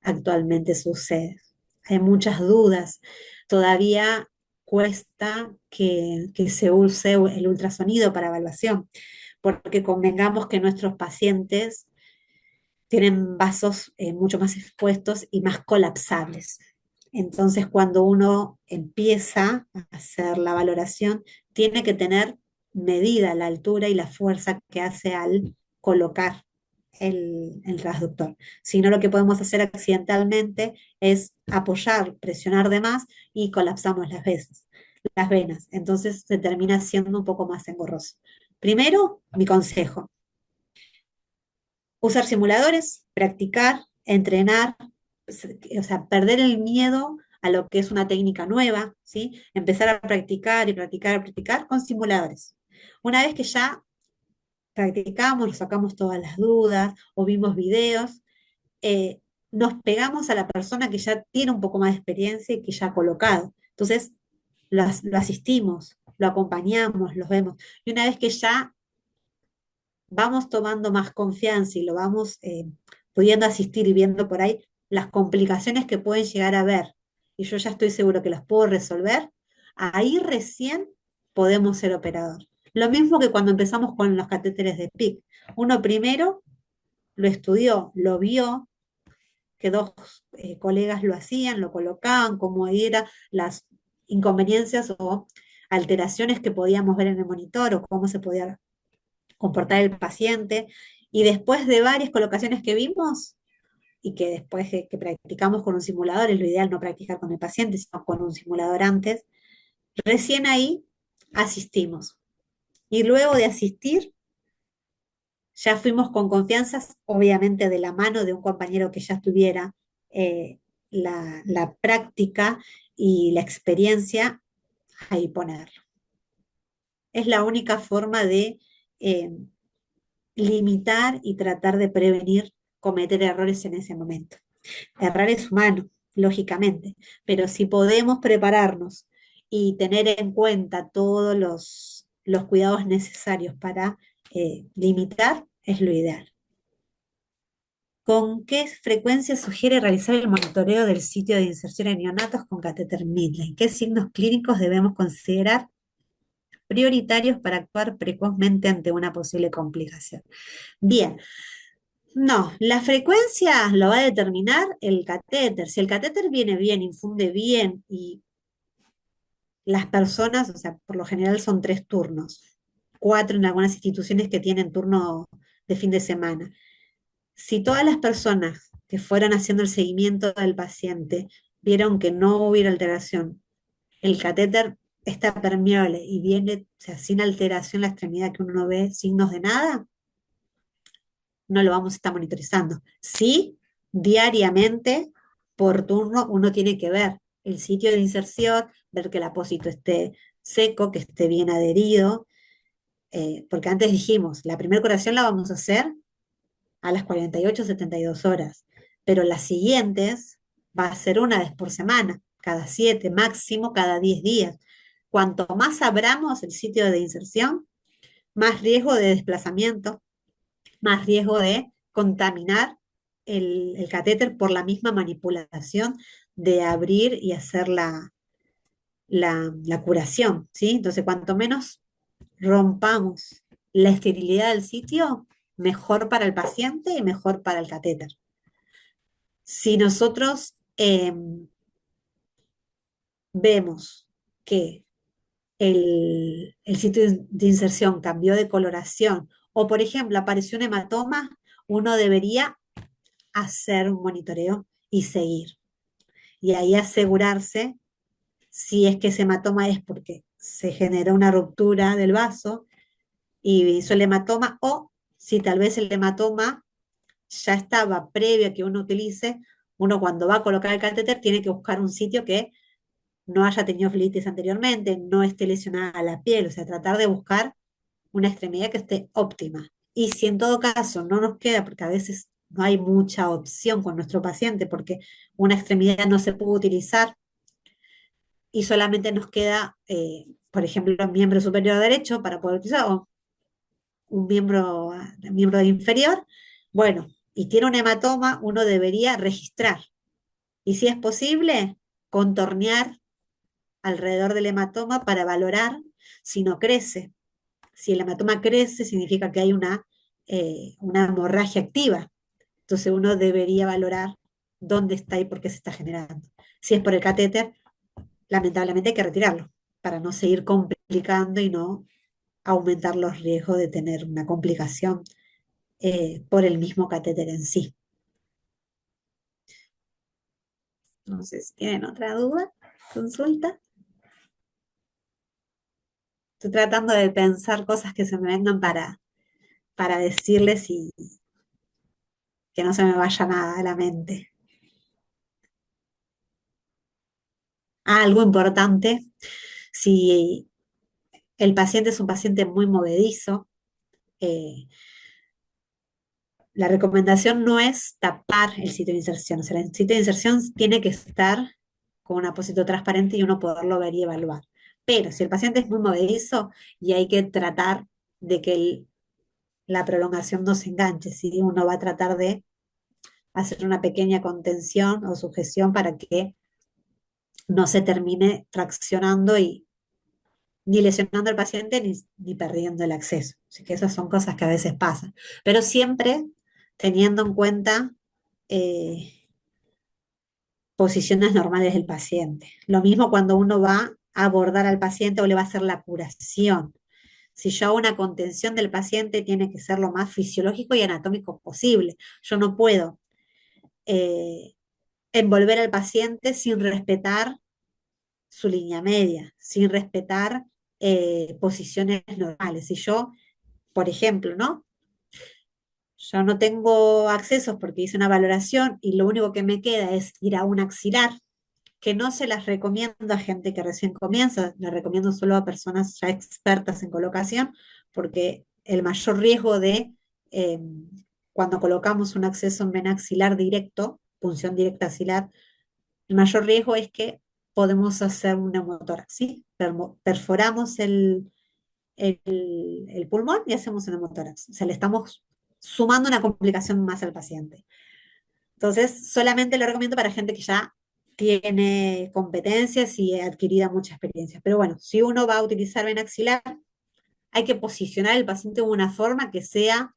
actualmente sucede. Hay muchas dudas. Todavía cuesta que se use el ultrasonido para evaluación, porque convengamos que nuestros pacientes tienen vasos mucho más expuestos y más colapsables. Entonces, cuando uno empieza a hacer la valoración, tiene que tener medida la altura y la fuerza que hace al colocar el transductor. Si no, lo que podemos hacer accidentalmente es apoyar, presionar de más y colapsamos las venas. Entonces se termina siendo un poco más engorroso. Primero, mi consejo: usar simuladores, practicar, entrenar, o sea, perder el miedo a lo que es una técnica nueva, ¿sí? Empezar a practicar y practicar, practicar con simuladores. Una vez que ya practicamos, nos sacamos todas las dudas o vimos videos, eh, nos pegamos a la persona que ya tiene un poco más de experiencia y que ya ha colocado. Entonces, lo asistimos, lo acompañamos, los vemos. Y una vez que ya vamos tomando más confianza y lo vamos pudiendo asistir y viendo por ahí las complicaciones que pueden llegar a ver, y yo ya estoy seguro que las puedo resolver, ahí recién podemos ser operador. Lo mismo que cuando empezamos con los catéteres de PIC. Uno primero lo estudió, lo vio, que dos colegas lo hacían, lo colocaban, cómo eran las inconveniencias o alteraciones que podíamos ver en el monitor o cómo se podía comportar el paciente. Y después de varias colocaciones que vimos y que después que practicamos con un simulador, es lo ideal no practicar con el paciente, sino con un simulador antes, recién ahí asistimos. Y luego de asistir, ya fuimos con confianza, obviamente de la mano de un compañero que ya tuviera eh, la práctica y la experiencia, ahí ponerlo. Es la única forma de eh, limitar y tratar de prevenir cometer errores en ese momento. Errar es humano, lógicamente, pero si podemos prepararnos y tener en cuenta todos los cuidados necesarios para limitar, es lo ideal. ¿Con qué frecuencia sugiere realizar el monitoreo del sitio de inserción en neonatos con catéter Midline? ¿Qué signos clínicos debemos considerar prioritarios para actuar precozmente ante una posible complicación? Bien, no, la frecuencia lo va a determinar el catéter. Si el catéter viene bien, infunde bien y las personas, o sea, por lo general son 3 turnos, 4 en algunas instituciones que tienen turno de fin de semana. Si todas las personas que fueron haciendo el seguimiento del paciente vieron que no hubiera alteración, el catéter está permeable y viene, o sea, sin alteración la extremidad, que uno no ve signos de nada, no lo vamos a estar monitorizando. Sí, diariamente, por turno, uno tiene que ver el sitio de inserción, ver que el apósito esté seco, que esté bien adherido, porque antes dijimos, la primera curación la vamos a hacer a las 48, 72 horas, pero las siguientes va a ser una vez por semana, cada 7, máximo cada 10 días. Cuanto más abramos el sitio de inserción, más riesgo de desplazamiento, más riesgo de contaminar el catéter por la misma manipulación de abrir y hacer la curación, ¿sí? Entonces, cuanto menos rompamos la esterilidad del sitio, mejor para el paciente y mejor para el catéter. Si nosotros vemos que el sitio de inserción cambió de coloración o, por ejemplo, apareció un hematoma, uno debería hacer un monitoreo y seguir. Y ahí asegurarse si es que ese hematoma es porque se generó una ruptura del vaso y hizo el hematoma, o si tal vez el hematoma ya estaba previo a que uno utilice, uno cuando va a colocar el catéter tiene que buscar un sitio que no haya tenido flebitis anteriormente, no esté lesionada la piel, o sea, tratar de buscar una extremidad que esté óptima. Y si en todo caso no nos queda, porque a veces no hay mucha opción con nuestro paciente, porque una extremidad no se puede utilizar y solamente nos queda, por ejemplo, el miembro superior derecho para poder utilizar, o miembro inferior. Bueno, y tiene un hematoma, uno debería registrar. Y si es posible, contornear alrededor del hematoma para valorar si no crece. Si el hematoma crece, significa que hay una hemorragia activa. Entonces uno debería valorar dónde está y por qué se está generando. Si es por el catéter, lamentablemente hay que retirarlo para no seguir complicando y no aumentar los riesgos de tener una complicación por el mismo catéter en sí. No sé si tienen otra duda, consulta. Estoy tratando de pensar cosas que se me vengan para decirles y que no se me vaya nada a la mente. Ah, algo importante, si el paciente es un paciente muy movedizo, eh, la recomendación no es tapar el sitio de inserción. O sea, el sitio de inserción tiene que estar con un apósito transparente y uno poderlo ver y evaluar. Pero si el paciente es muy movedizo y hay que tratar de que la prolongación no se enganche, si uno va a tratar de hacer una pequeña contención o sujeción para que no se termine traccionando y ni lesionando al paciente ni perdiendo el acceso. Así que esas son cosas que a veces pasan. Pero siempre teniendo en cuenta eh, posiciones normales del paciente. Lo mismo cuando uno va a abordar al paciente o le va a hacer la curación. Si yo hago una contención del paciente, tiene que ser lo más fisiológico y anatómico posible. Yo no puedo eh, envolver al paciente sin respetar su línea media, sin respetar posiciones normales. Si yo, por ejemplo, ¿no? Yo no tengo accesos porque hice una valoración y lo único que me queda es ir a un axilar, que no se las recomiendo a gente que recién comienza, las recomiendo solo a personas ya expertas en colocación, porque el mayor riesgo de eh, cuando colocamos un acceso en vena axilar directo, punción directa axilar, el mayor riesgo es que podemos hacer un neumotórax, ¿sí? Perforamos el pulmón y hacemos un neumotórax. O sea, le estamos sumando una complicación más al paciente. Entonces, solamente lo recomiendo para gente que ya tiene competencias y ha adquirida mucha experiencia. Pero bueno, si uno va a utilizar vena axilar, hay que posicionar al paciente de una forma que sea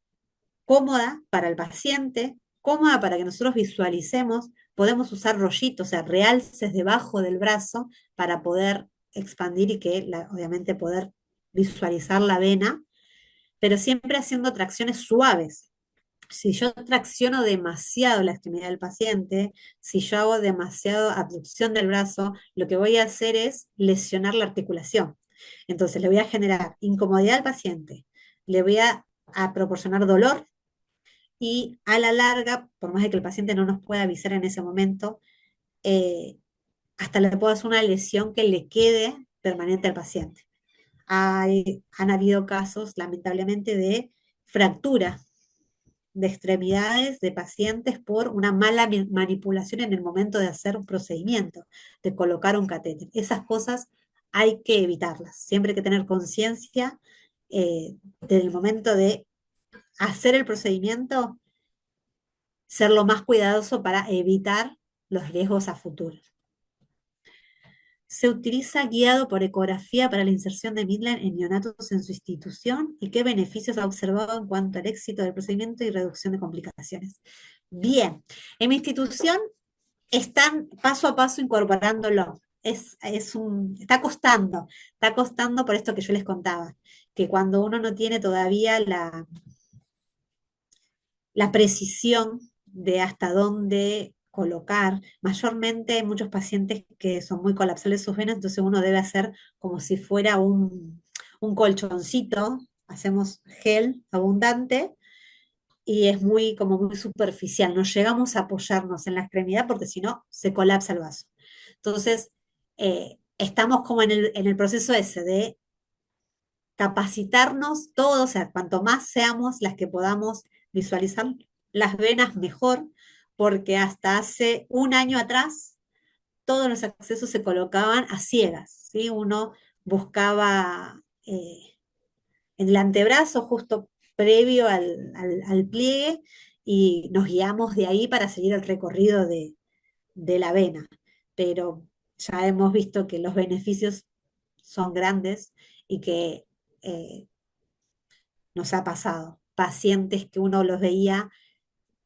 cómoda para el paciente, cómoda para que nosotros visualicemos. Podemos usar rollitos, o sea, realces debajo del brazo para poder expandir y que, obviamente, poder visualizar la vena, pero siempre haciendo tracciones suaves. Si yo tracciono demasiado la extremidad del paciente, si yo hago demasiado abducción del brazo, lo que voy a hacer es lesionar la articulación. Entonces le voy a generar incomodidad al paciente, le voy a proporcionar dolor y a la larga, por más de que el paciente no nos pueda avisar en ese momento, eh, hasta le puedo hacer una lesión que le quede permanente al paciente. Han habido casos, lamentablemente, de fractura de extremidades de pacientes por una mala manipulación en el momento de hacer un procedimiento, de colocar un catéter. Esas cosas hay que evitarlas. Siempre hay que tener conciencia del momento de hacer el procedimiento, ser lo más cuidadoso para evitar los riesgos a futuro. Se utiliza guiado por ecografía para la inserción de Midland en neonatos en su institución y qué beneficios ha observado en cuanto al éxito del procedimiento y reducción de complicaciones. Bien, en mi institución están paso a paso incorporándolo. Está costando por esto que yo les contaba, que cuando uno no tiene todavía la precisión de hasta dónde colocar. Mayormente hay muchos pacientes que son muy colapsables sus venas, entonces uno debe hacer como si fuera un colchoncito, hacemos gel abundante y es como muy superficial, no llegamos a apoyarnos en la extremidad porque si no se colapsa el vaso. Entonces, estamos como en el proceso ese de capacitarnos todos, o sea, cuanto más seamos las que podamos visualizar las venas, mejor, porque hasta hace un año atrás todos los accesos se colocaban a ciegas, ¿sí? Uno buscaba en el antebrazo justo previo al pliegue y nos guiamos de ahí para seguir el recorrido de la vena. Pero ya hemos visto que los beneficios son grandes y que eh, nos ha pasado. Pacientes que uno los veía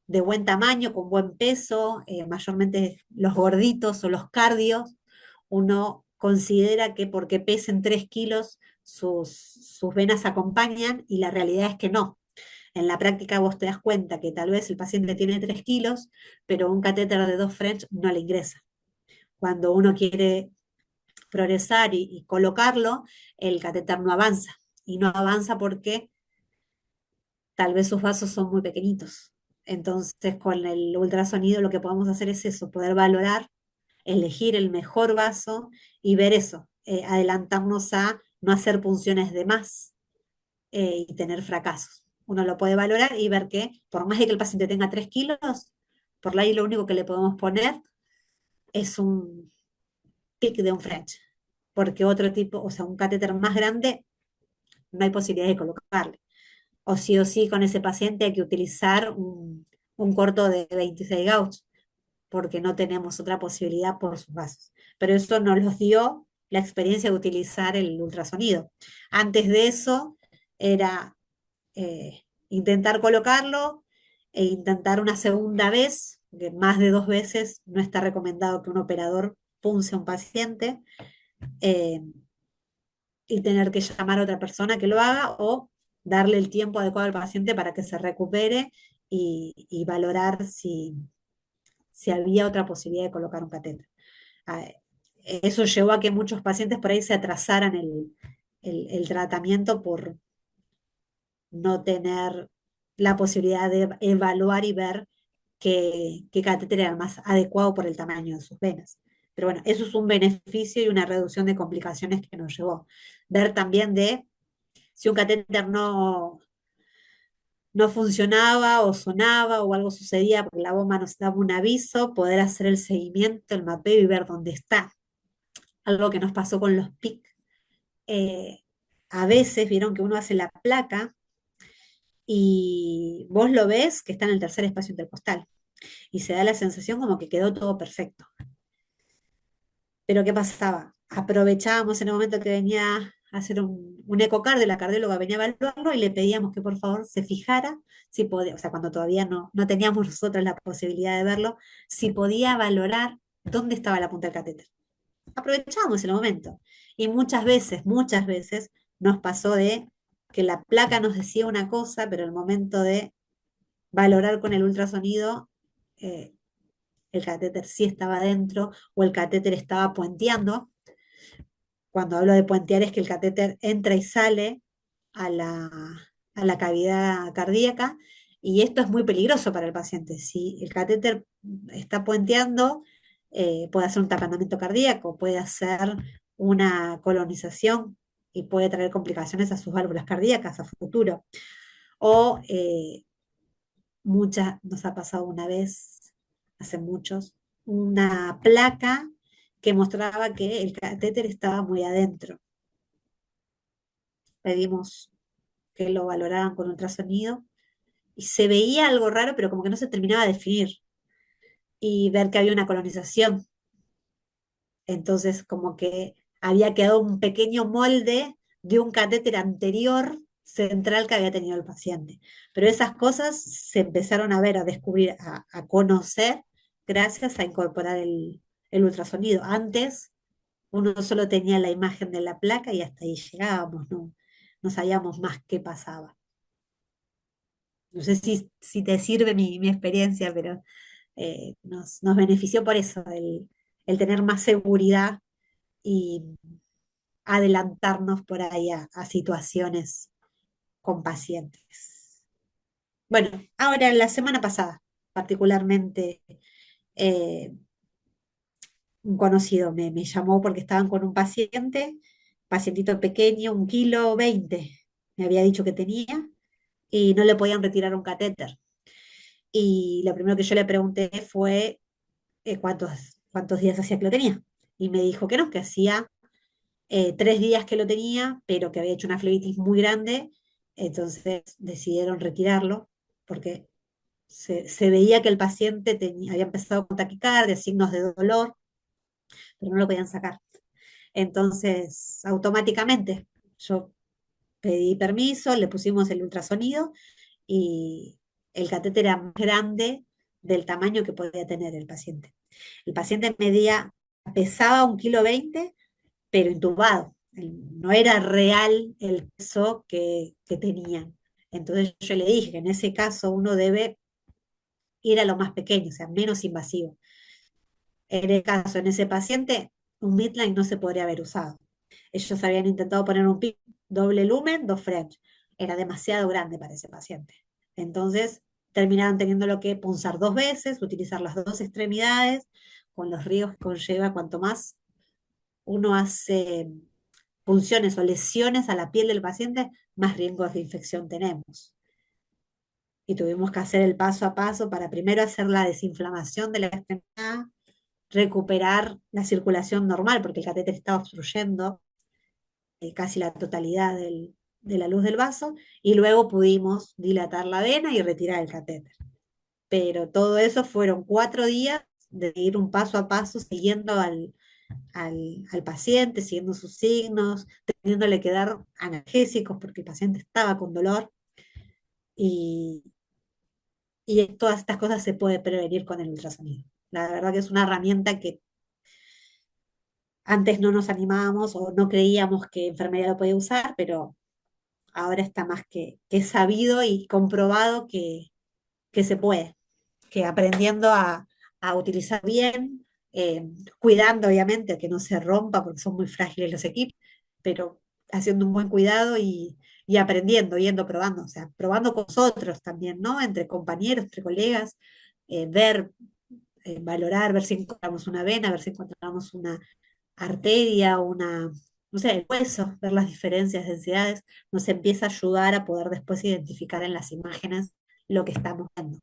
de buen tamaño, con buen peso, mayormente los gorditos o los cardios, uno considera que porque pesen 3 kilos sus venas acompañan y la realidad es que no. En la práctica vos te das cuenta que tal vez el paciente tiene 3 kilos, pero un catéter de 2 French no le ingresa. Cuando uno quiere progresar y colocarlo, el catéter no avanza. Y no avanza porque tal vez sus vasos son muy pequeñitos. Entonces, con el ultrasonido lo que podemos hacer es eso, poder valorar, elegir el mejor vaso y ver eso, adelantarnos a no hacer punciones de más y tener fracasos. Uno lo puede valorar y ver que por más de que el paciente tenga 3 kilos, por ahí lo único que le podemos poner es un pic de un French, porque otro tipo, o sea, un catéter más grande, no hay posibilidad de colocarle. O sí con ese paciente hay que utilizar un corto de 26 gauge, porque no tenemos otra posibilidad por sus vasos. Pero eso nos los dio la experiencia de utilizar el ultrasonido. Antes de eso era intentar colocarlo e intentar una segunda vez, que más de 2 veces no está recomendado que un operador punce a un paciente, eh, y tener que llamar a otra persona que lo haga o darle el tiempo adecuado al paciente para que se recupere y valorar si había otra posibilidad de colocar un catéter. Ah, eso llevó a que muchos pacientes por ahí se atrasaran el tratamiento por no tener la posibilidad de evaluar y ver qué catéter era el más adecuado por el tamaño de sus venas. Pero bueno, eso es un beneficio y una reducción de complicaciones que nos llevó. Ver también de si un catéter no funcionaba o sonaba o algo sucedía porque la bomba nos daba un aviso, poder hacer el seguimiento, el mapeo y ver dónde está. Algo que nos pasó con los PIC. Eh, a veces vieron que uno hace la placa y vos lo ves que está en el tercer espacio intercostal y se da la sensación como que quedó todo perfecto. Pero ¿qué pasaba? Aprovechábamos en el momento que venía a hacer un ecocardio, la cardióloga venía a evaluarlo y le pedíamos que por favor se fijara si podía, o sea, cuando todavía no teníamos nosotros la posibilidad de verlo, si podía valorar dónde estaba la punta del catéter. Aprovechábamos el momento. Y muchas veces nos pasó de que la placa nos decía una cosa, pero el momento de valorar con el ultrasonido, eh, el catéter sí estaba dentro o el catéter estaba puenteando. Cuando hablo de puentear es que el catéter entra y sale a a la cavidad cardíaca y esto es muy peligroso para el paciente. Si el catéter está puenteando, puede hacer un taponamiento cardíaco, puede hacer una colonización y puede traer complicaciones a sus válvulas cardíacas a futuro. O nos ha pasado una vez, hace muchos, una placa que mostraba que el catéter estaba muy adentro. Pedimos que lo valoraran con ultrasonido y se veía algo raro, pero como que no se terminaba de definir y ver que había una colonización. Entonces, como que había quedado un pequeño molde de un catéter anterior central que había tenido el paciente. Pero esas cosas se empezaron a ver, a descubrir, a conocer gracias a incorporar el ultrasonido. Antes uno solo tenía la imagen de la placa y hasta ahí llegábamos, no sabíamos más qué pasaba. No sé si te sirve mi experiencia, pero nos benefició por eso, el tener más seguridad y adelantarnos por ahí a situaciones con pacientes. Bueno, ahora la semana pasada, particularmente, eh, un conocido me llamó porque estaban con un paciente, pacientito pequeño, 1,20 kg, me había dicho que tenía, y no le podían retirar un catéter. Y lo primero que yo le pregunté fue cuántos días hacía que lo tenía. Y me dijo que no, que hacía 3 días que lo tenía, pero que había hecho una flebitis muy grande, entonces decidieron retirarlo porque se veía que el paciente había empezado con taquicardia, signos de dolor, pero no lo podían sacar. Entonces, automáticamente, yo pedí permiso, le pusimos el ultrasonido y el catéter era más grande del tamaño que podía tener el paciente. El paciente pesaba 1,20 kg, pero intubado. No era real el peso que tenían. Entonces yo le dije que en ese caso uno debe ir a lo más pequeño, o sea, menos invasivo. En el caso, en ese paciente, un midline no se podría haber usado. Ellos habían intentado poner un PIC doble lumen, dos French. Era demasiado grande para ese paciente. Entonces, terminaron teniéndolo que punzar 2 veces, utilizar las dos extremidades, con los riesgos que conlleva cuanto más uno hace punciones o lesiones a la piel del paciente, más riesgos de infección tenemos. Y tuvimos que hacer el paso a paso para primero hacer la desinflamación de la extremidad, recuperar la circulación normal, porque el catéter estaba obstruyendo casi la totalidad de la luz del vaso, y luego pudimos dilatar la vena y retirar el catéter. Pero todo eso fueron 4 días de ir un paso a paso, siguiendo al paciente, siguiendo sus signos, teniéndole que dar analgésicos porque el paciente estaba con dolor, y, y todas estas cosas se puede prevenir con el ultrasonido. La verdad que es una herramienta que antes no nos animábamos o no creíamos que enfermería lo podía usar, pero ahora está más que sabido y comprobado que se puede, que aprendiendo a utilizar bien, cuidando obviamente que no se rompa porque son muy frágiles los equipos, pero haciendo un buen cuidado y aprendiendo, yendo, probando, o sea, probando con nosotros también, ¿no? Entre compañeros, entre colegas, ver, valorar, ver si encontramos una vena, ver si encontramos una arteria, no sé, el hueso, ver las diferencias, densidades, nos empieza a ayudar a poder después identificar en las imágenes lo que estamos viendo.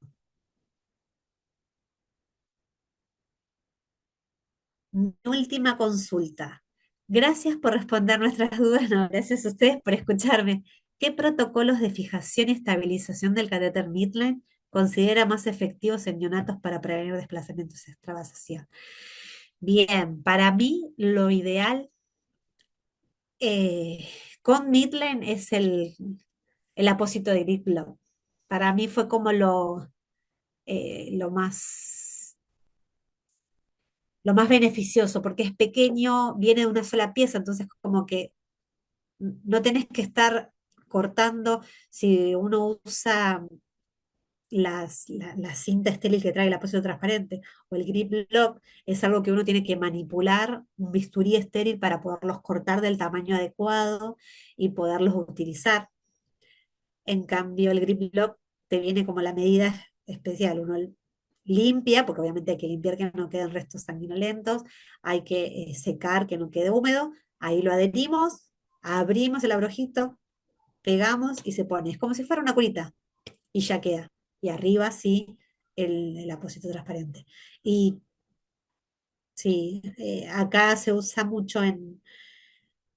Mi última consulta. Gracias por responder nuestras dudas, no, gracias a ustedes por escucharme. ¿Qué protocolos de fijación y estabilización del catéter midline considera más efectivos en neonatos para prevenir desplazamientos extravasas? Bien, para mí lo ideal eh, con midline es el apósito de Deep Love. Para mí fue como lo más beneficioso, porque es pequeño, viene de una sola pieza, entonces como que no tenés que estar cortando. Si uno usa la cinta estéril que trae el apósito transparente o el grip lock, es algo que uno tiene que manipular un bisturí estéril para poderlos cortar del tamaño adecuado y poderlos utilizar. En cambio, el grip lock te viene como la medida especial. Uno limpia, porque obviamente hay que limpiar que no queden restos sanguinolentos, hay que secar que no quede húmedo, ahí lo adherimos, abrimos el abrojito, pegamos y se pone. Es como si fuera una curita y ya queda. Y arriba sí el apósito transparente. Y sí, acá se usa mucho en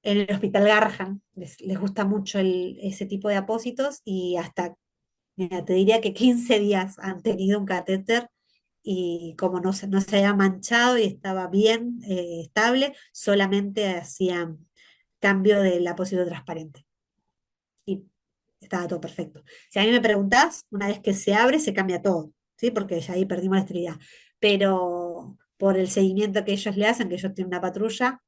el Hospital Garrahan, les gusta mucho ese tipo de apósitos y hasta, mira, te diría que 15 días han tenido un catéter y como no se había manchado y estaba bien estable, solamente hacían cambio del apósito transparente y estaba todo perfecto. Si a mí me preguntás, una vez que se abre, se cambia todo, ¿sí? Porque ya ahí perdimos la esterilidad. Pero por el seguimiento que ellos le hacen, que ellos tienen una patrulla,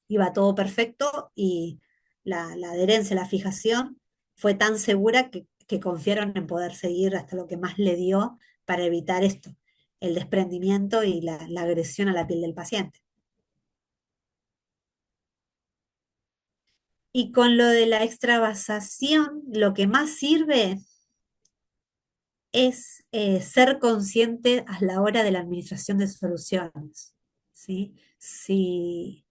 iba todo perfecto y la adherencia, la fijación fue tan segura que confiaron en poder seguir hasta lo que más le dio para evitar esto, el desprendimiento y la agresión a la piel del paciente. Y con lo de la extravasación, lo que más sirve es ser consciente a la hora de la administración de soluciones, ¿sí? Si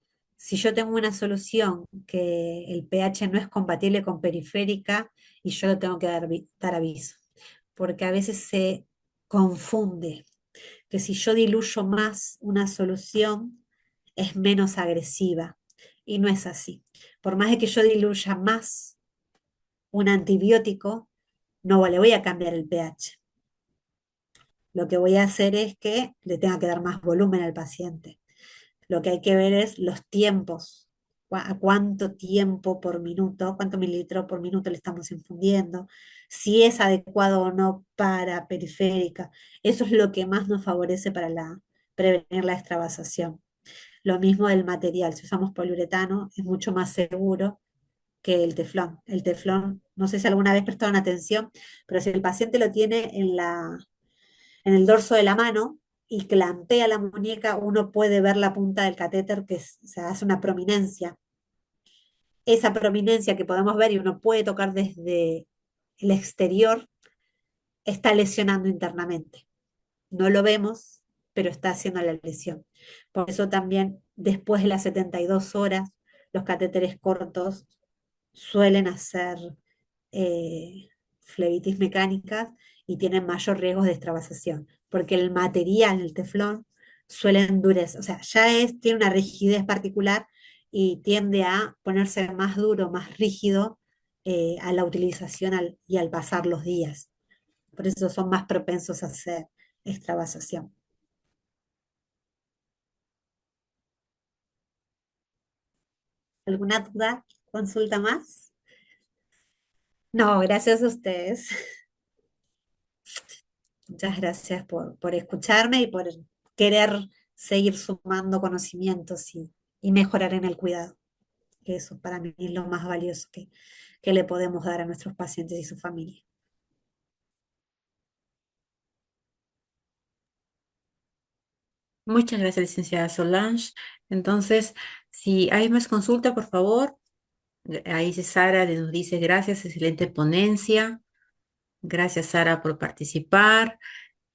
yo tengo una solución que el pH no es compatible con periférica y yo lo tengo que dar aviso, porque a veces se confunde. que si yo diluyo más una solución, es menos agresiva. Y no es así. Por más de que yo diluya más un antibiótico, no le voy a cambiar el pH. Lo que voy a hacer es que le tenga que dar más volumen al paciente. Lo que hay que ver es los tiempos, a cuánto tiempo por minuto, cuánto mililitros por minuto le estamos infundiendo, si es adecuado o no para periférica. Eso es lo que más nos favorece para prevenir la extravasación. Lo mismo del material, si usamos poliuretano es mucho más seguro que el teflón. El teflón, no sé si alguna vez prestaron atención, pero si el paciente lo tiene en el dorso de la mano y clampea la muñeca, uno puede ver la punta del catéter que se hace una prominencia. Esa prominencia que podemos ver y uno puede tocar desde el exterior está lesionando internamente. No lo vemos, pero está haciendo la lesión. Por eso también después de las 72 horas, los catéteres cortos suelen hacer eh, flebitis mecánicas y tienen mayor riesgo de extravasación, porque el material, el teflón, suele endurecer, o sea, tiene una rigidez particular y tiende a ponerse más duro, más rígido a la utilización y al pasar los días. Por eso son más propensos a hacer extravasación. ¿Alguna duda? ¿Consulta más? No, gracias a ustedes. Muchas gracias por escucharme y por querer seguir sumando conocimientos y mejorar en el cuidado, que eso para mí es lo más valioso que le podemos dar a nuestros pacientes y su familia. Muchas gracias, licenciada Solange. Entonces, si hay más consulta, por favor, ahí dice Sara, nos dice gracias, excelente ponencia. Gracias, Sara, por participar.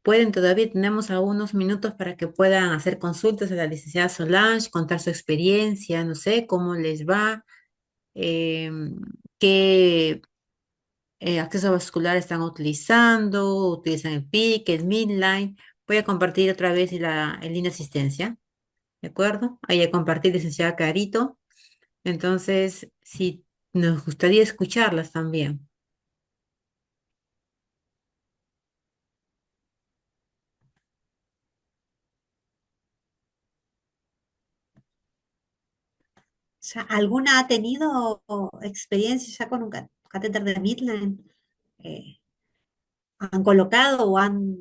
Pueden, todavía tenemos aún unos minutos para que puedan hacer consultas a la licenciada Solange, contar su experiencia, no sé, cómo les va, eh, qué acceso vascular están utilizando, utilizan el PIC, el midline. Voy a compartir otra vez el link de asistencia, ¿de acuerdo? Ahí a compartir, licenciada Carito. Entonces, sí, nos gustaría escucharlas también. ¿Alguna ha tenido experiencia ya con un catéter de Midline? Eh, ¿Han colocado o han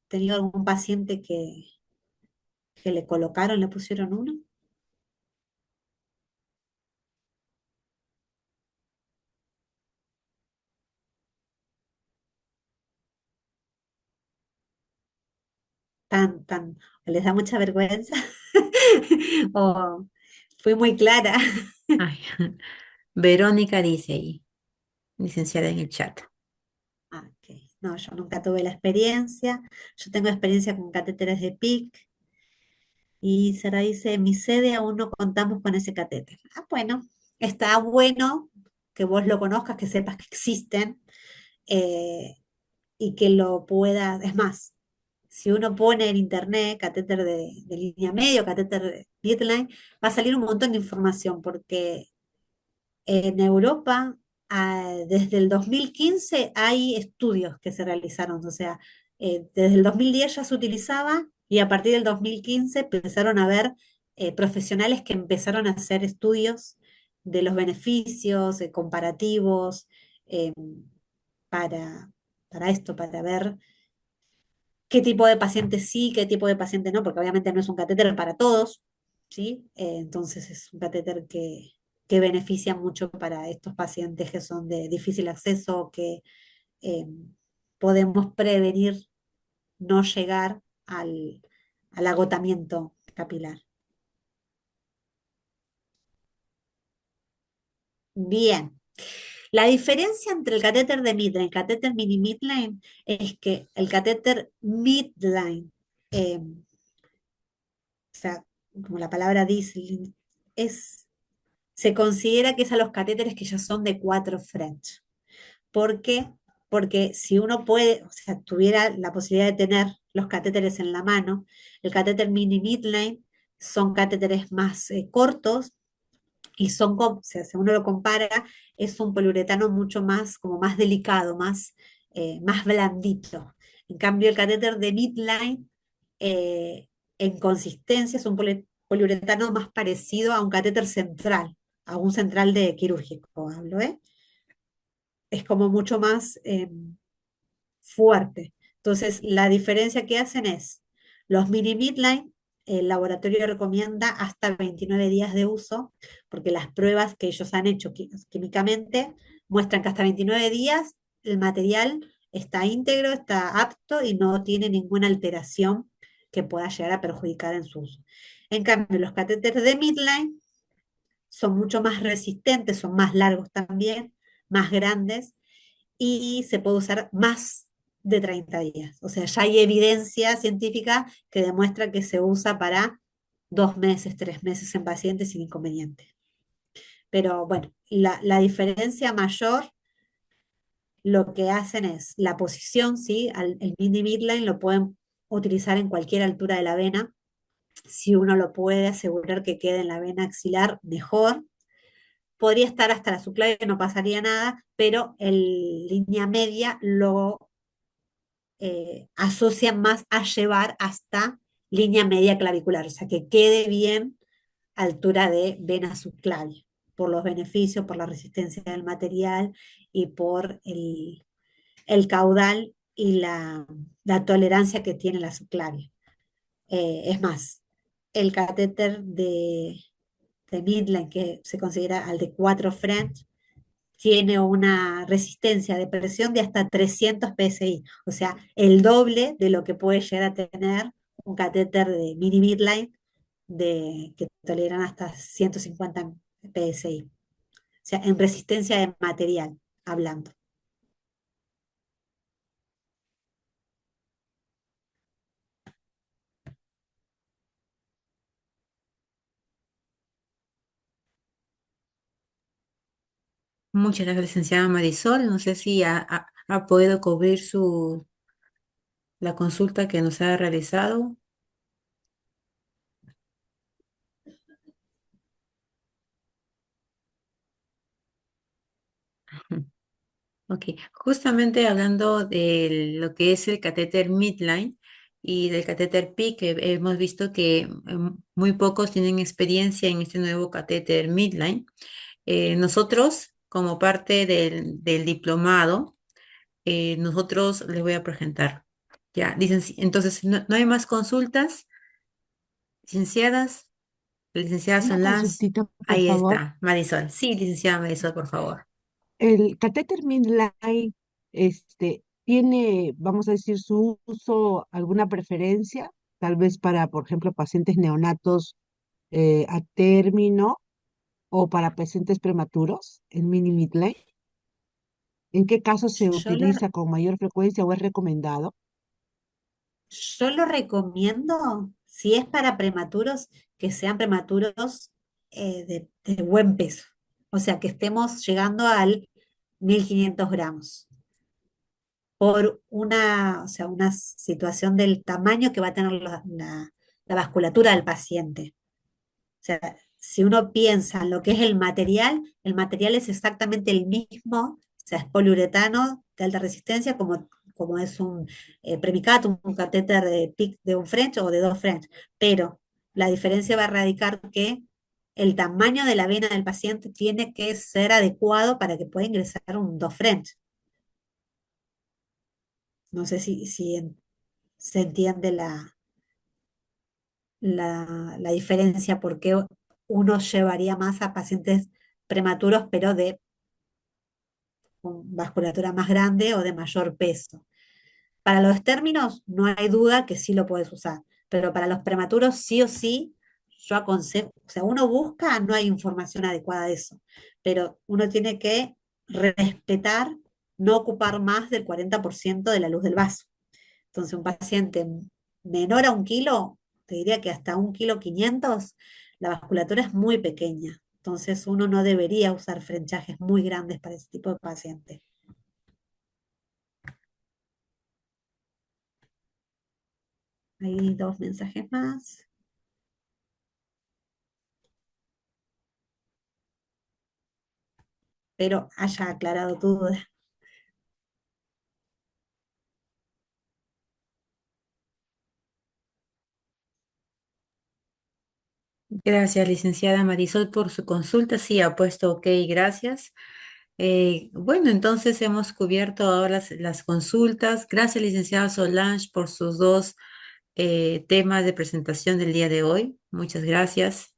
tenido algún paciente que le colocaron, le pusieron uno? ¿Les da mucha vergüenza? ¿O fui muy clara? Ay, Verónica dice ahí, licenciada en el chat. Ah, ok. No, yo nunca tuve la experiencia. Yo tengo experiencia con catéteres de PIC y Sara dice, en mi sede aún no contamos con ese catéter. Ah, bueno, está bueno que vos lo conozcas, que sepas que existen eh, y que lo puedas. Es más, si uno pone en internet catéter de línea medio, catéter de midline, va a salir un montón de información porque en Europa, desde el 2015 hay estudios que se realizaron, o sea, desde el 2010 ya se utilizaba y a partir del 2015 empezaron a haber profesionales que empezaron a hacer estudios de los beneficios comparativos eh, para, para esto, para ver qué tipo de paciente sí, qué tipo de paciente no, porque obviamente no es un catéter para todos, ¿sí? Entonces es un catéter que beneficia mucho para estos pacientes que son de difícil acceso, que eh, podemos prevenir no llegar al agotamiento capilar. Bien. La diferencia entre el catéter de midline y el catéter mini midline es que el catéter midline, o sea, como la palabra dice, es, se considera que es a los catéteres que ya son de 4 French. ¿Por qué? porque si uno puede, o sea, tuviera la posibilidad de tener los catéteres en la mano, el catéter mini midline son catéteres más cortos y son, o sea, si uno lo compara, es un poliuretano mucho más, como más delicado, más blandito. En cambio, el catéter de midline, eh, en consistencia, es un poliuretano más parecido a un catéter central, a un central de quirúrgico, hablo, ¿eh? Es como mucho más fuerte. Entonces, la diferencia que hacen es, los mini midline, el laboratorio recomienda hasta 29 días de uso, porque las pruebas que ellos han hecho químicamente muestran que hasta 29 días el material está íntegro, está apto y no tiene ninguna alteración que pueda llegar a perjudicar en su uso. En cambio, los catéteres de midline son mucho más resistentes, son más largos también, más grandes y se puede usar más de 30 días. O sea, ya hay evidencia científica que demuestra que se usa para 2 meses, 3 meses en pacientes sin inconveniente. Pero bueno, la diferencia mayor lo que hacen es la posición, ¿sí? El mini midline lo pueden utilizar en cualquier altura de la vena. Si uno lo puede asegurar que quede en la vena axilar, mejor. Podría estar hasta la subclavia, no pasaría nada, pero en línea media lo asocian más a llevar hasta línea media clavicular, o sea, que quede bien a altura de vena subclavia, por los beneficios, por la resistencia del material y por el caudal y la tolerancia que tiene la subclavia. Es más, el catéter de Midline, que se considera al de 4 French, tiene una resistencia de presión de hasta 300 PSI, o sea, el doble de lo que puede llegar a tener un catéter de mini midline que toleran hasta 150 PSI, o sea, en resistencia de material, hablando. Muchas gracias, licenciada Marisol. No sé si ha podido cubrir la consulta que nos ha realizado. Ok, justamente hablando de lo que es el catéter midline y del catéter PIC, que hemos visto que muy pocos tienen experiencia en este nuevo catéter midline. Nosotros, como parte del diplomado, nosotros les voy a presentar. Ya, dicen, entonces, no hay más consultas, licenciadas, licenciada Una Solange, consultita, por ahí favor. está, Marisol. Sí, licenciada Marisol, por favor. El catéter midline, tiene, vamos a decir, su uso, alguna preferencia, tal vez para, por ejemplo, pacientes neonatos a término o para pacientes prematuros, el mini midline. ¿En qué caso se Yo lo, utiliza con mayor frecuencia o es recomendado? yo lo recomiendo, si es para prematuros, que sean prematuros de buen peso, o sea, que estemos llegando al 1500 gramos. Por o sea, una situación del tamaño que va a tener la vasculatura del paciente. O sea, si uno piensa en lo que es el material es exactamente el mismo, o sea, es poliuretano de alta resistencia como es un Premicatum, un catéter de PIC de un French o de dos French, pero la diferencia va a radicar que el tamaño de la vena del paciente tiene que ser adecuado para que pueda ingresar un dos French. No sé si se entiende la diferencia, porque uno llevaría más a pacientes prematuros, pero con vasculatura más grande o de mayor peso. Para los términos, no hay duda que sí lo puedes usar, pero para los prematuros, sí o sí, yo aconsejo, o sea, uno busca, no hay información adecuada de eso, pero uno tiene que respetar no ocupar más del 40% de la luz del vaso. Entonces, un paciente menor a 1 kilo, te diría que hasta 1,5 kg, la vasculatura es muy pequeña. Entonces, uno no debería usar frenchajes muy grandes para ese tipo de pacientes. Hay dos mensajes más. Pero haya aclarado tu duda. Gracias, licenciada Marisol, por su consulta. Sí, ha puesto ok, gracias. Bueno, entonces hemos cubierto ahora las consultas. Gracias, licenciada Solange, por sus dos temas de presentación del día de hoy. Muchas gracias.